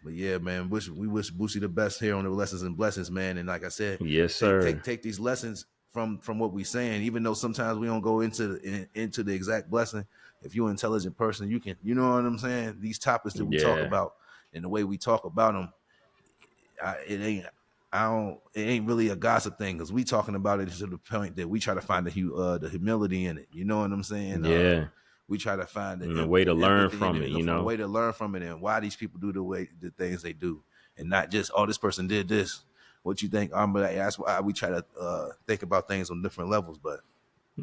Speaker 1: but yeah, man. We wish Boosie the best here on the lessons and blessings, man. And like I said,
Speaker 2: Yes, sir.
Speaker 1: take these lessons from what we saying. Even though sometimes we don't go into the exact blessing. If you're an intelligent person, you can. You know what I'm saying? These topics that we talk
Speaker 2: Yeah.
Speaker 1: about and the way we talk about them, it ain't. I don't. It ain't really a gossip thing, because we talking about it to the point that we try to find the humility in it. You know what I'm saying?
Speaker 2: Yeah.
Speaker 1: We try to find
Speaker 2: And a way to
Speaker 1: the
Speaker 2: learn
Speaker 1: empathy in
Speaker 2: from
Speaker 1: it,
Speaker 2: it,
Speaker 1: and
Speaker 2: you
Speaker 1: a
Speaker 2: know?
Speaker 1: way to learn from it, and why these people do the things they do, and not just, oh, this person did this. What you think? But that's why we try to think about things on different levels. But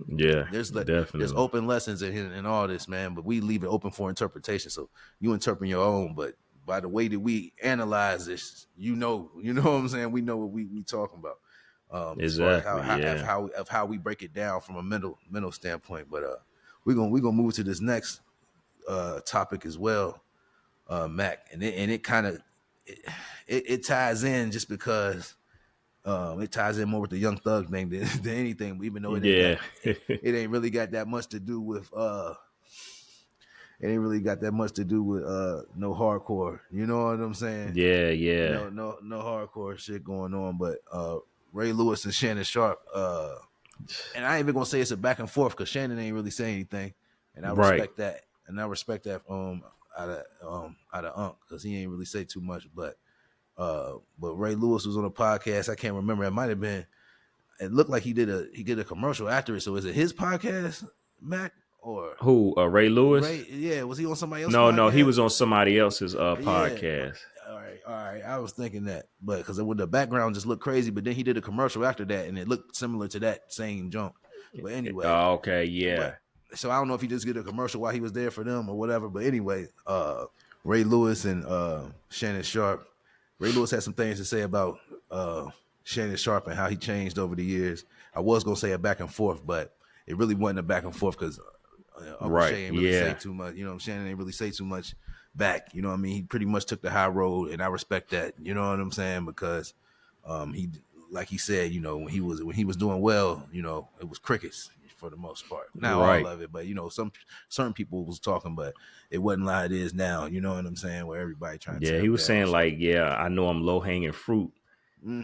Speaker 2: Yeah,
Speaker 1: there's
Speaker 2: definitely.
Speaker 1: open lessons in all this, man. But we leave it open for interpretation. So you interpret your own. But by the way that we analyze this, you know what I'm saying. We know what we talking about, as far as
Speaker 2: Exactly. Yeah.
Speaker 1: how we break it down from a mental standpoint. But we gonna move to this next topic as well, Mac, and it kind of it ties in just because it ties in more with the Young Thug thing than anything. Even though
Speaker 2: Yeah.
Speaker 1: it ain't really got that much to do with it ain't really got that much to do with no hardcore. You know what I'm saying?
Speaker 2: Yeah, yeah.
Speaker 1: No hardcore shit going on. But Ray Lewis and Shannon Sharp, and I ain't even gonna say it's a back and forth because Shannon ain't really saying anything, and I
Speaker 2: Right.
Speaker 1: respect that. And I respect that out of Unc because he ain't really say too much. But Ray Lewis was on a podcast. I can't remember. It might have been. It looked like he did a commercial after it. So is it his podcast, Mac, or
Speaker 2: Who? Ray Lewis?
Speaker 1: Ray? Yeah, was he on somebody else's
Speaker 2: No, no, he
Speaker 1: podcast?
Speaker 2: was on somebody else's
Speaker 1: Yeah.
Speaker 2: podcast.
Speaker 1: All right. I was thinking that, but because with the background just looked crazy, but then he did a commercial after that, and it looked similar to that same jump. But anyway,
Speaker 2: Oh, okay, yeah.
Speaker 1: but so I don't know if he just did a commercial while he was there for them or whatever. But anyway, Ray Lewis and Shannon Sharp. Ray Lewis had some things to say about Shannon Sharp and how he changed over the years. I was gonna say a back and forth, but it really wasn't a back and forth because Uncle
Speaker 2: Right.
Speaker 1: Shay ain't really say
Speaker 2: Yeah.
Speaker 1: too much. You know, Shannon ain't really say too much back. You know what I mean? He pretty much took the high road, and I respect that. You know what I'm saying? Because he, like he said, you know, when he was doing well, you know, it was crickets for the most part. Not all
Speaker 2: Right.
Speaker 1: of it, but you know, some certain people was talking, but it wasn't like it is now. You know what I'm saying? Where everybody trying to
Speaker 2: Yeah.
Speaker 1: tear
Speaker 2: He
Speaker 1: him
Speaker 2: was
Speaker 1: down.
Speaker 2: saying
Speaker 1: So,
Speaker 2: like, yeah, I know I'm low hanging fruit,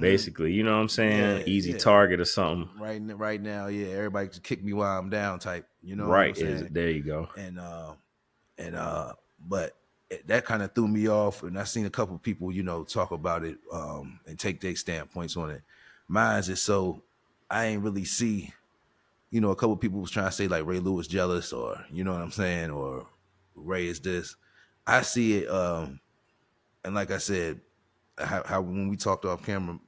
Speaker 2: basically. You know what I'm saying?
Speaker 1: yeah,
Speaker 2: Easy
Speaker 1: yeah.
Speaker 2: target or something.
Speaker 1: Right now, yeah. Everybody just kick me while I'm down, type. You know what I'm
Speaker 2: Right. Is
Speaker 1: saying?
Speaker 2: there you go.
Speaker 1: And and but that kind of threw me off, and I seen a couple of people, you know, talk about it and take their standpoints on it. Mine's is so I ain't really see, you know, a couple of people was trying to say like Ray Lewis jealous, or you know what I'm saying, or Ray is this. I see it, and like I said, how when we talked off camera,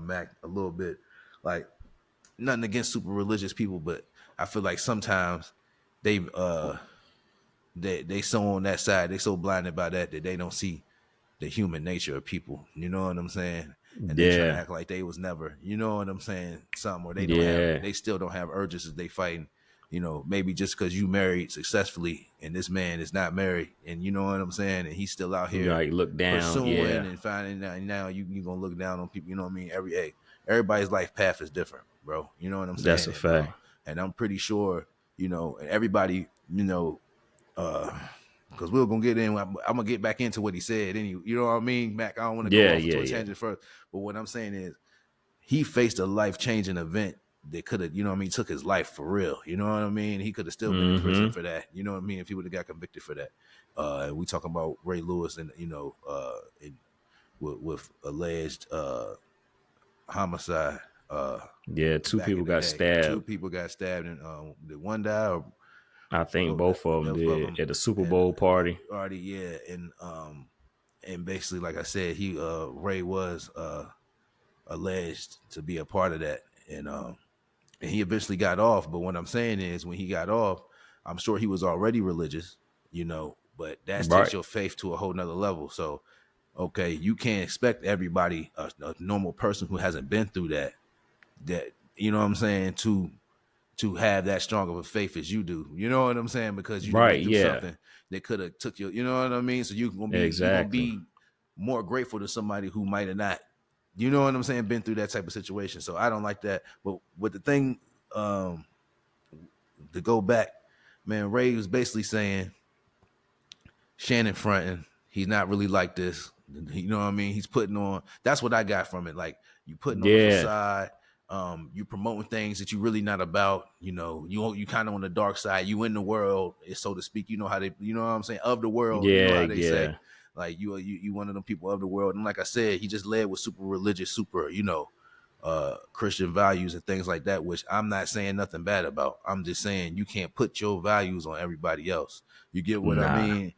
Speaker 1: Mac, a little bit, like nothing against super religious people, but I feel like sometimes they they so on that side, they so blinded by that they don't see the human nature of people. You know what I'm saying? And they try to
Speaker 2: Yeah.
Speaker 1: act like they was never. You know what I'm saying? Something where
Speaker 2: Yeah.
Speaker 1: they still don't have urges as they fighting. You know, maybe just because you married successfully and this man is not married, and you know what I'm saying, and he's still out
Speaker 2: You
Speaker 1: here
Speaker 2: like look down.
Speaker 1: pursuing
Speaker 2: Yeah.
Speaker 1: and finding out. Now you gonna look down on people. You know what I mean? Everybody's life path is different, bro. You know what I'm
Speaker 2: That's a
Speaker 1: saying?
Speaker 2: fact.
Speaker 1: And I'm pretty sure, you know, and everybody, you know, because we are gonna get in. I'm gonna get back into what he said. You know what I mean, Mac? I don't want to go
Speaker 2: Yeah.
Speaker 1: off
Speaker 2: Yeah.
Speaker 1: into a
Speaker 2: Yeah.
Speaker 1: tangent first, but what I'm saying is he faced a life changing event that could have, you know what I mean, took his life for real. You know what I mean? He could have still been in prison
Speaker 2: Mm-hmm.
Speaker 1: for that. You know what I mean? If he would have got convicted for that. And we talking about Ray Lewis and you know, with alleged homicide.
Speaker 2: Yeah. Two
Speaker 1: Back
Speaker 2: people
Speaker 1: in the
Speaker 2: got
Speaker 1: day, two
Speaker 2: stabbed.
Speaker 1: people got stabbed, and did one die or
Speaker 2: I think both of them
Speaker 1: both of
Speaker 2: did
Speaker 1: them?
Speaker 2: at the Super
Speaker 1: And
Speaker 2: Bowl party.
Speaker 1: already, yeah, and basically, like I said, he Ray was alleged to be a part of that, and he eventually got off. But what I'm saying is, when he got off, I'm sure he was already religious, you know, but that takes
Speaker 2: Right.
Speaker 1: your faith to a whole nother level. So, okay, you can't expect everybody, a normal person who hasn't been through that you know what I'm saying, to have that strong of a faith as you do. You know what I'm saying? Because you
Speaker 2: Right.
Speaker 1: went through
Speaker 2: Yeah.
Speaker 1: something that could have took you. You know what I mean? So you gonna
Speaker 2: Exactly.
Speaker 1: be more grateful to somebody who might have not. You know what I'm saying? Been through that type of situation. So I don't like that. But with the thing, um, to go back, man, Ray was basically saying Shannon fronting. He's not really like this. You know what I mean? He's putting on. That's what I got from it. Like you putting on a
Speaker 2: Yeah.
Speaker 1: facade. You promoting things that you really not about. You know, you kind of on the dark side. You in the world, so to speak. You know how they. You know what I'm saying? Of the world. You know
Speaker 2: Yeah.
Speaker 1: how they say.
Speaker 2: Yeah.
Speaker 1: Like you one of them people of the world. And like I said, he just led with super religious, super Christian values and things like that, which I'm not saying nothing bad about. I'm just saying you can't put your values on everybody else. You get what I
Speaker 2: Nah.
Speaker 1: mean?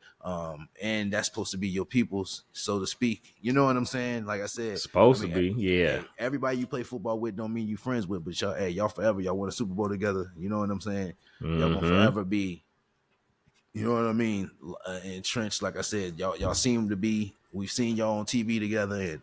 Speaker 1: And that's supposed to be your people's, so to speak. You know what I'm saying? Like I said, I
Speaker 2: Supposed to
Speaker 1: mean,
Speaker 2: be. Yeah.
Speaker 1: hey, everybody you play football with don't mean you friends with, but y'all forever, y'all won a Super Bowl together. You know what I'm saying? Y'all gonna
Speaker 2: Mm-hmm.
Speaker 1: forever be, you know what I mean? Entrenched, like I said, y'all seem to be. We've seen y'all on TV together and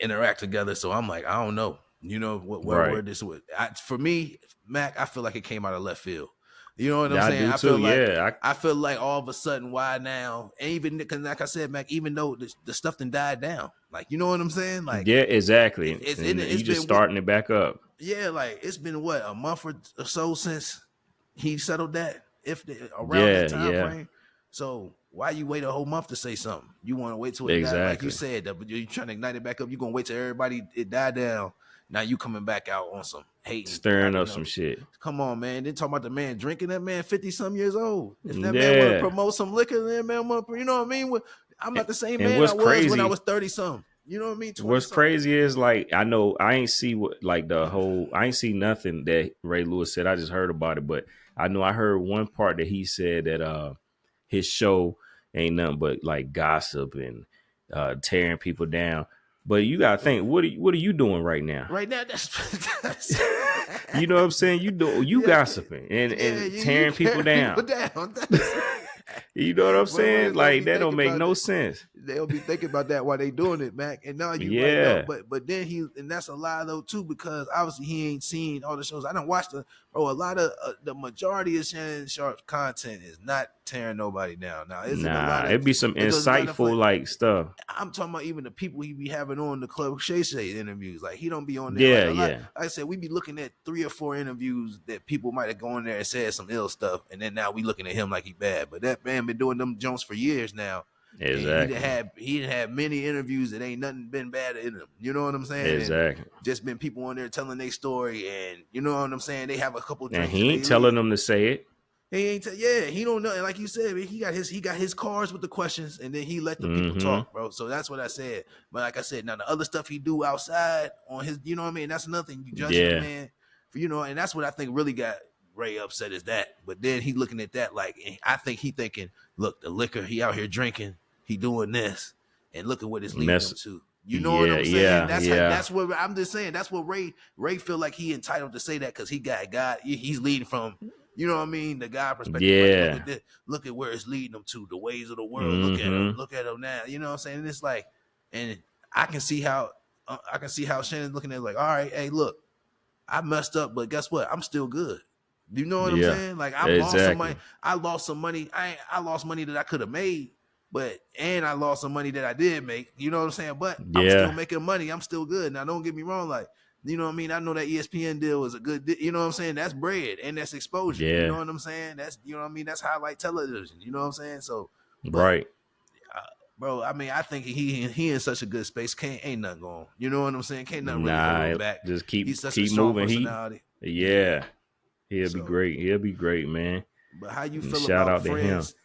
Speaker 1: interact together. So I'm like, I don't know. You know where
Speaker 2: Right.
Speaker 1: this was. For me, Mac, I feel like it came out of left field. You know what I'm
Speaker 2: I
Speaker 1: saying?
Speaker 2: do too. Yeah,
Speaker 1: I feel like all of a sudden, why now? And even because, like I said, Mac, even though the stuff done died down, like you know what I'm saying? Like
Speaker 2: yeah, exactly. And
Speaker 1: it's
Speaker 2: you just
Speaker 1: been
Speaker 2: starting it back up.
Speaker 1: yeah, like it's been what a month or so since he settled that, around that
Speaker 2: Yeah,
Speaker 1: time
Speaker 2: yeah,
Speaker 1: frame. So why you wait a whole month to say something? You want to wait till it died, like you
Speaker 2: exactly.
Speaker 1: said, that you trying to ignite it back up. You gonna wait till everybody it died down. Now you coming back out on some hating,
Speaker 2: Stirring
Speaker 1: you
Speaker 2: up
Speaker 1: know.
Speaker 2: some shit.
Speaker 1: Come on, man. Then talking about the man drinking. That man 50 some years old. If that man want to
Speaker 2: Yeah.
Speaker 1: promote some liquor, then man want you know what I mean. I'm
Speaker 2: And,
Speaker 1: not the same
Speaker 2: and
Speaker 1: man I
Speaker 2: what's
Speaker 1: was when I
Speaker 2: crazy
Speaker 1: was 30 some. You know what I mean? 20
Speaker 2: What's
Speaker 1: some.
Speaker 2: crazy is like I know I ain't see what like the whole I ain't see nothing that Ray Lewis said. I just heard about it, but I know I heard one part that he said that his show ain't nothing but like gossip and tearing people down. But you gotta think, what are you doing right now?
Speaker 1: Right now, that's
Speaker 2: You know what I'm saying? You
Speaker 1: yeah,
Speaker 2: gossiping
Speaker 1: yeah.
Speaker 2: and
Speaker 1: You
Speaker 2: tearing people
Speaker 1: tearing people
Speaker 2: down.
Speaker 1: down. That's
Speaker 2: You know what I'm saying?
Speaker 1: motherfuckers don't
Speaker 2: Like
Speaker 1: be
Speaker 2: that don't
Speaker 1: thinking
Speaker 2: make
Speaker 1: about
Speaker 2: no
Speaker 1: it.
Speaker 2: sense.
Speaker 1: They'll be thinking about that while they doing it, Mac. And no, you right though.
Speaker 2: Yeah.
Speaker 1: But then and that's a lie though too, because obviously he ain't seen all the shows. I don't watch a lot of the majority of Shannon Sharp's content is not tearing nobody down. Now, is it a
Speaker 2: Nah,
Speaker 1: lot of
Speaker 2: it'd be some
Speaker 1: because matter of
Speaker 2: insightful
Speaker 1: fact,
Speaker 2: like stuff.
Speaker 1: I'm talking about even the people he be having on the Club Shay Shay interviews. Like he don't be on there like
Speaker 2: Yeah,
Speaker 1: a lot.
Speaker 2: yeah.
Speaker 1: Like I said, we be looking at 3 or 4 interviews that people might have gone there and said some ill stuff, and then now we looking at him like he bad. But that man been doing them Jones for years now, and
Speaker 2: Exactly.
Speaker 1: he done had many interviews that ain't nothing been bad in them. You know what I'm saying? And
Speaker 2: Exactly.
Speaker 1: just been people on there telling their story, and you know what I'm saying. They have a couple
Speaker 2: And
Speaker 1: drinks and
Speaker 2: he ain't
Speaker 1: they
Speaker 2: telling
Speaker 1: leave.
Speaker 2: them to say it.
Speaker 1: He ain't yeah, he don't know. And like you said, man, he got his cards with the questions, and then he let the people
Speaker 2: Mm-hmm.
Speaker 1: talk, bro. So that's what I said. But like I said, now the other stuff he do outside on his, you know what I mean? That's nothing. You judging a
Speaker 2: Yeah.
Speaker 1: man for, you know, and that's what I think really got Ray upset is that. But then he looking at that like I think he thinking, look, the liquor, he out here drinking, he doing this, and look at what it's leading him
Speaker 2: Mess.
Speaker 1: to. You know what
Speaker 2: Yeah,
Speaker 1: I'm saying?
Speaker 2: yeah, yeah.
Speaker 1: That's what I'm just saying. That's what Ray feel like he entitled to say that because he got God. He's leading from, you know what I mean, the guy perspective. Like, look at
Speaker 2: Yeah.
Speaker 1: this, look at where it's leading them to, the ways of the world.
Speaker 2: Mm-hmm.
Speaker 1: Look at him now. You know what I'm saying? And it's like, and I can see how Shannon's looking at it like, all right, hey, look, I messed up, but guess what? I'm still good. You know what I'm
Speaker 2: Yeah.
Speaker 1: saying? Like I'm lost some money.
Speaker 2: Exactly.
Speaker 1: I lost some money. I lost money that I could have made, but and I lost some money that I did make. You know what I'm saying? But I'm still
Speaker 2: Yeah.
Speaker 1: making money. I'm still good. Now don't get me wrong. Like you know what I mean? I know that ESPN deal is a good. You know what I'm saying? That's bread and that's exposure. You know
Speaker 2: Yeah.
Speaker 1: what I'm saying? That's you know what I mean? That's highlight television. You know what I'm saying? So, but
Speaker 2: Right.
Speaker 1: bro, I mean, I think he in such a good space. Ain't nothing going. You know what I'm saying? Can't nothing really hold him
Speaker 2: Nah,
Speaker 1: back.
Speaker 2: just
Speaker 1: He's such a
Speaker 2: keep
Speaker 1: strong
Speaker 2: moving.
Speaker 1: personality. Yeah.
Speaker 2: Yeah. He'll be
Speaker 1: So,
Speaker 2: great. He'll be great, man.
Speaker 1: but how you
Speaker 2: And
Speaker 1: feel
Speaker 2: shout
Speaker 1: about
Speaker 2: out to him.
Speaker 1: friends?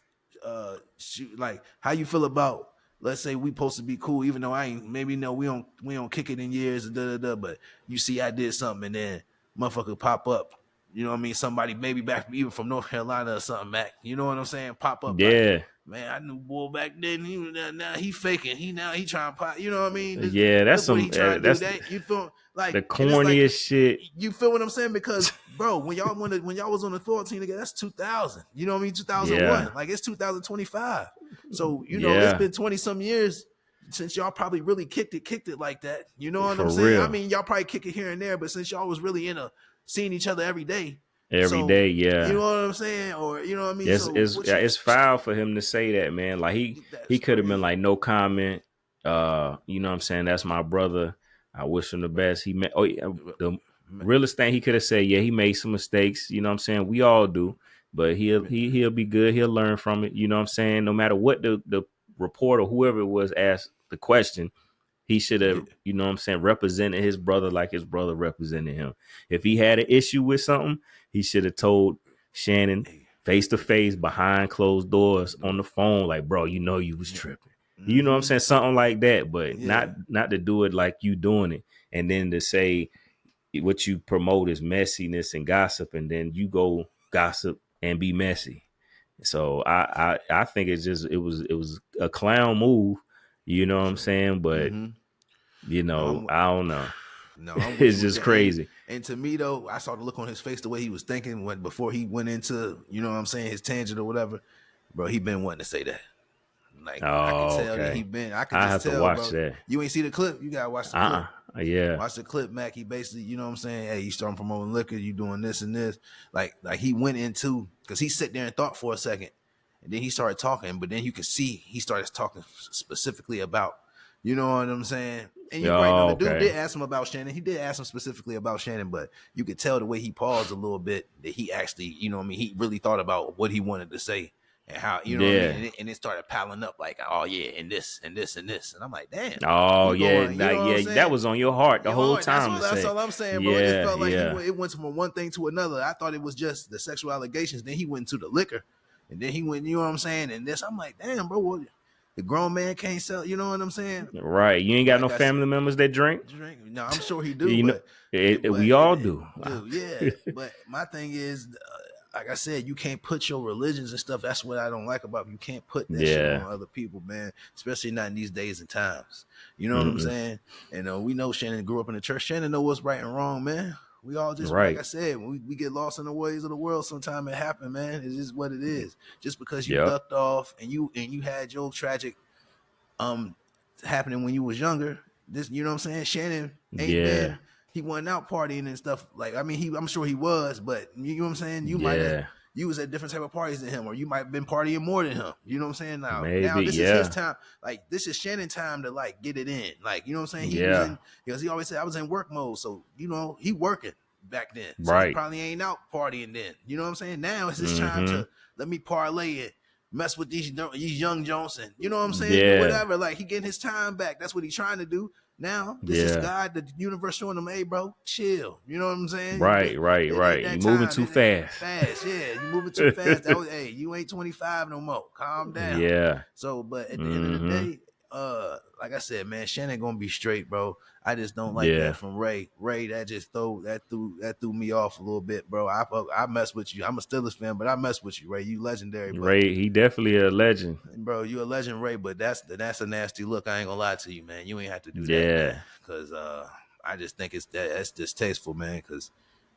Speaker 1: Like how you feel about? Let's say we supposed to be cool, even though I ain't. Maybe no, we don't kick it in years. But you see, I did something, and then motherfucker pop up. You know what I mean? Somebody maybe back even from North Carolina or something, Mac. You know what I'm saying? Pop up like,
Speaker 2: Yeah.
Speaker 1: man, I knew boy back then. He now he faking. He trying to pop. You know what I mean?
Speaker 2: Yeah, that's
Speaker 1: Look what he
Speaker 2: some
Speaker 1: trying to do.
Speaker 2: that's
Speaker 1: That you feel like,
Speaker 2: the
Speaker 1: and it's like
Speaker 2: corniest shit.
Speaker 1: you feel what I'm saying? Because bro, when y'all was on the Thor team together, that's 2000. You know what I mean?
Speaker 2: Yeah.
Speaker 1: 2001. Like it's 2025. So you know it's
Speaker 2: Yeah.
Speaker 1: been 20 some years since y'all probably really kicked it like that. You know what I'm
Speaker 2: For
Speaker 1: saying? I
Speaker 2: real.
Speaker 1: mean, y'all probably kick it here and there, but since y'all was really seeing each other every day,
Speaker 2: Every
Speaker 1: so
Speaker 2: day,
Speaker 1: you know
Speaker 2: yeah.
Speaker 1: what I'm saying? Or you know what I mean? So what you?
Speaker 2: It's foul for him to say that, man. Like he
Speaker 1: That's
Speaker 2: could have been
Speaker 1: crazy.
Speaker 2: like no comment. You know what I'm saying? That's my brother. I wish him the best. He met the realest thing he could have said, yeah, he made some mistakes. You know what I'm saying? We all do, but he'll be good. He'll learn from it. You know what I'm saying? No matter what the reporter, whoever it was, asked the question, he should
Speaker 1: Yeah.
Speaker 2: have, you know what I'm saying, represented his brother like his brother represented him. If he had an issue with something, he should have told Shannon
Speaker 1: Hey.
Speaker 2: face to face behind closed doors on the phone, like, bro, you know you was tripping. You know what I'm
Speaker 1: Mm-hmm.
Speaker 2: saying? Something like that, but
Speaker 1: Yeah.
Speaker 2: not to do it like you doing it. And then to say what you promote is messiness and gossip, and then you go gossip and be messy. So I think it was a clown move, you know what I'm
Speaker 1: So.
Speaker 2: saying? But
Speaker 1: Mm-hmm. No,
Speaker 2: I don't know.
Speaker 1: no, I'm with
Speaker 2: It's
Speaker 1: you with
Speaker 2: just
Speaker 1: that. And
Speaker 2: crazy.
Speaker 1: and to me though, I saw the look on his face, the way he was thinking when before he went into, you know what I'm saying, his tangent or whatever. Bro, he been wanting to say that. Like I could
Speaker 2: Oh,
Speaker 1: tell that
Speaker 2: okay.
Speaker 1: I could
Speaker 2: I
Speaker 1: just
Speaker 2: have to
Speaker 1: tell,
Speaker 2: watch
Speaker 1: bro.
Speaker 2: that.
Speaker 1: You ain't see the clip? You gotta watch the clip.
Speaker 2: Yeah.
Speaker 1: Watch the clip, Mac. He basically, you know what I'm saying? Hey, you starting promoting liquor, you doing this and this. Like he went into because he sat there and thought for a second, and then he started talking. But then you could see he started talking specifically about, you know what I'm saying? And you're right. No,
Speaker 2: Oh,
Speaker 1: the dude
Speaker 2: okay.
Speaker 1: did ask him about Shannon. He did ask him specifically about Shannon, but you could tell the way he paused a little bit that he actually, you know what I mean? He really thought about what he wanted to say and how, you know what I mean?
Speaker 2: Yeah.
Speaker 1: And it started piling up like, oh yeah, and this and this and this. And I'm like, damn,
Speaker 2: Oh,
Speaker 1: you
Speaker 2: yeah.
Speaker 1: going, you know
Speaker 2: Like,
Speaker 1: what I'm
Speaker 2: yeah, that
Speaker 1: saying?
Speaker 2: was on your heart the
Speaker 1: You
Speaker 2: whole
Speaker 1: know,
Speaker 2: time to
Speaker 1: that's
Speaker 2: say.
Speaker 1: all I'm saying, bro. It just
Speaker 2: Yeah,
Speaker 1: felt like
Speaker 2: yeah.
Speaker 1: it went from one thing to another. I thought it was just the sexual allegations. Then he went to the liquor, and then he went, you know what I'm saying? And this, I'm like, damn, bro, what, the grown man can't sell. You know what I'm saying?
Speaker 2: Right. You ain't
Speaker 1: But
Speaker 2: got no
Speaker 1: like I said,
Speaker 2: family members that drink?
Speaker 1: drink. No, I'm sure he do,
Speaker 2: You know,
Speaker 1: but
Speaker 2: we all do.
Speaker 1: dude, yeah. But my thing is, like I said, you can't put your religions and stuff. That's what I don't like about it. You can't put that shit on
Speaker 2: Yeah.
Speaker 1: other people, man. Especially not in these days and times. You know what I'm
Speaker 2: Mm-mm.
Speaker 1: saying? And we know Shannon grew up in the church. Shannon know what's right and wrong, man. We all just, like I
Speaker 2: Right.
Speaker 1: said, when we get lost in the ways of the world, sometimes it happen, man. It's just what it is. Just because you
Speaker 2: Yep.
Speaker 1: ducked off and you had your tragic um happening when you was younger. This, you know what I'm saying? Shannon ain't
Speaker 2: Yeah.
Speaker 1: been, he wasn't out partying and stuff. Like, I mean, I'm sure he was, but you know what I'm saying?
Speaker 2: Yeah.
Speaker 1: You was at different type of parties than him, or you might have been partying more than him. You know what I'm saying? Now
Speaker 2: Maybe.
Speaker 1: this is his
Speaker 2: Yeah.
Speaker 1: time. Like, this is Shannon time to like get it in. Like, you know what I'm saying? He was
Speaker 2: Yeah.
Speaker 1: in, because he always said I was in work mode. So, you know, he working back then. So he
Speaker 2: Right.
Speaker 1: probably ain't out partying then. You know what I'm saying? Now it's his time
Speaker 2: Mm-hmm.
Speaker 1: to let me parlay it, mess with these young Johnson. You know what I'm saying?
Speaker 2: Yeah.
Speaker 1: Whatever. Like, he getting his time back. That's what he's trying to do. Now, this is
Speaker 2: Yeah.
Speaker 1: God, the universe showing him, hey, bro, chill. You know what I'm saying?
Speaker 2: Right. Right.
Speaker 1: It ain't
Speaker 2: Right. You
Speaker 1: that
Speaker 2: moving
Speaker 1: time.
Speaker 2: too
Speaker 1: It ain't
Speaker 2: fast.
Speaker 1: fast. Yeah, you moving too fast. That was, hey, you ain't 25 no more. Calm down.
Speaker 2: Yeah.
Speaker 1: So, but at the end of the
Speaker 2: Mm-hmm.
Speaker 1: day, like I said, man, Shannon gonna be straight, bro. I just don't like that
Speaker 2: Yeah.
Speaker 1: from Ray. Ray, that just threw me off a little bit, bro. I mess with you. I'm a Steelers fan, but I mess with you, Ray. You legendary, but
Speaker 2: Ray, he definitely a legend.
Speaker 1: bro, you a legend, Ray. But that's a nasty look. I ain't gonna lie to you, man. You ain't have to do that, man.
Speaker 2: Yeah.
Speaker 1: Because I just think that's distasteful, man. Because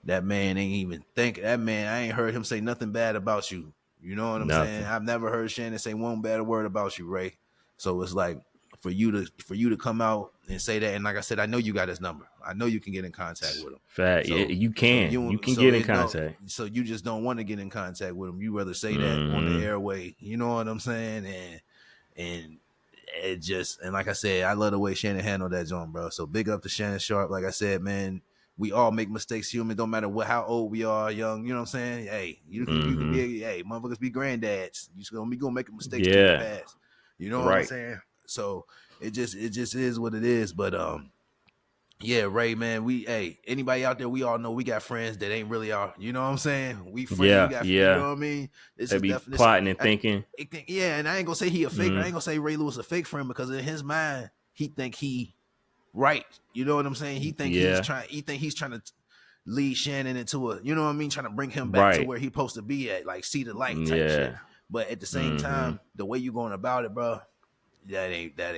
Speaker 1: that man ain't even think that man. I ain't heard him say nothing bad about you. You know what I'm saying?
Speaker 2: Nothing.
Speaker 1: I've never heard Shannon say one bad word about you, Ray. So it's like for you to come out and say that, and like I said, I know you got his number. I know you can get in contact with him.
Speaker 2: Fact. Yeah,
Speaker 1: So
Speaker 2: you can. You can get in contact.
Speaker 1: so you just don't want to get in contact with him. You rather say that on the
Speaker 2: Mm-hmm.
Speaker 1: airway. You know what I'm saying? And it just, and like I said, I love the way Shannon handled that joint, bro. So big up to Shannon Sharp. Like I said, man, we all make mistakes, human. Don't matter how old we are, young. You know what I'm saying? Hey, you can
Speaker 2: Mm-hmm.
Speaker 1: be, hey, motherfuckers be granddads. You gonna make mistakes too in the
Speaker 2: Yeah.
Speaker 1: past. You know what I'm
Speaker 2: Right.
Speaker 1: saying? So it just is what it is. But yeah, Ray, man, anybody out there, we all know we got friends that ain't really our, you know what I'm saying? We friend, we
Speaker 2: Yeah.
Speaker 1: got, you know
Speaker 2: Yeah.
Speaker 1: what I mean? This
Speaker 2: They
Speaker 1: is
Speaker 2: be
Speaker 1: definitely this.
Speaker 2: plotting and thinking.
Speaker 1: Yeah, and I ain't gonna say he a fake. I
Speaker 2: Mm,
Speaker 1: ain't gonna say Ray Lewis a fake friend because in his mind he think he right. You know what I'm saying?
Speaker 2: yeah.
Speaker 1: He think he's trying to lead Shannon into a, you know what I mean, trying to bring him back to
Speaker 2: Right.
Speaker 1: where he's supposed to be at, like see the light type shit.
Speaker 2: Yeah.
Speaker 1: But at the same
Speaker 2: Mm-hmm.
Speaker 1: time, the way you going about it, bro, that ain't
Speaker 2: That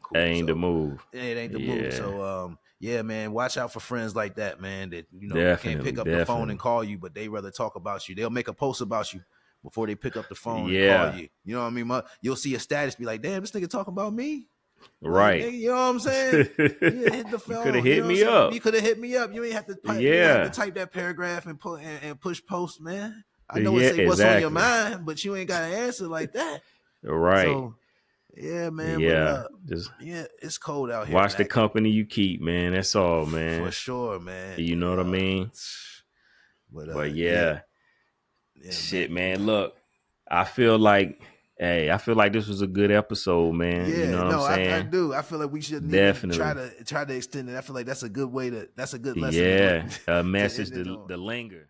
Speaker 1: cool.
Speaker 2: ain't the
Speaker 1: So
Speaker 2: move.
Speaker 1: it ain't the move.
Speaker 2: Yeah.
Speaker 1: So yeah, man, watch out for friends like that, man. That can't
Speaker 2: Definitely.
Speaker 1: pick up the phone and
Speaker 2: Definitely.
Speaker 1: call you, but they rather talk about you. They'll make a post about you before they pick up the phone and call
Speaker 2: Yeah.
Speaker 1: you. You know what I mean? You'll see a status, be like, "Damn, this nigga talk about me." Like,
Speaker 2: Right.
Speaker 1: you know what I'm saying? You hit the
Speaker 2: You could have
Speaker 1: phone. You
Speaker 2: hit
Speaker 1: know what I'm
Speaker 2: me
Speaker 1: saying? You
Speaker 2: up.
Speaker 1: could have hit me up. You ain't have to
Speaker 2: Yeah.
Speaker 1: type that paragraph and put and push post, man. I know it
Speaker 2: Yeah.
Speaker 1: say what's on your
Speaker 2: Exactly.
Speaker 1: mind, but you ain't got to answer like that.
Speaker 2: Right.
Speaker 1: So yeah, man. But
Speaker 2: Yeah. Just
Speaker 1: yeah, it's cold out here,
Speaker 2: watch the
Speaker 1: Mac.
Speaker 2: company you keep, man. That's all,
Speaker 1: For
Speaker 2: man.
Speaker 1: sure, man.
Speaker 2: You know what I mean?
Speaker 1: But
Speaker 2: But
Speaker 1: yeah,
Speaker 2: yeah.
Speaker 1: yeah,
Speaker 2: Shit,
Speaker 1: Mac.
Speaker 2: man. Look, I feel like, hey, I feel like this was a good episode, man. You know
Speaker 1: Yeah,
Speaker 2: what I'm
Speaker 1: no, I
Speaker 2: saying?
Speaker 1: do. I feel like we shouldn't even
Speaker 2: Definitely.
Speaker 1: try to extend it. I feel like that's a good way to, that's a good lesson
Speaker 2: Yeah. A
Speaker 1: to
Speaker 2: message
Speaker 1: end it on.
Speaker 2: to linger.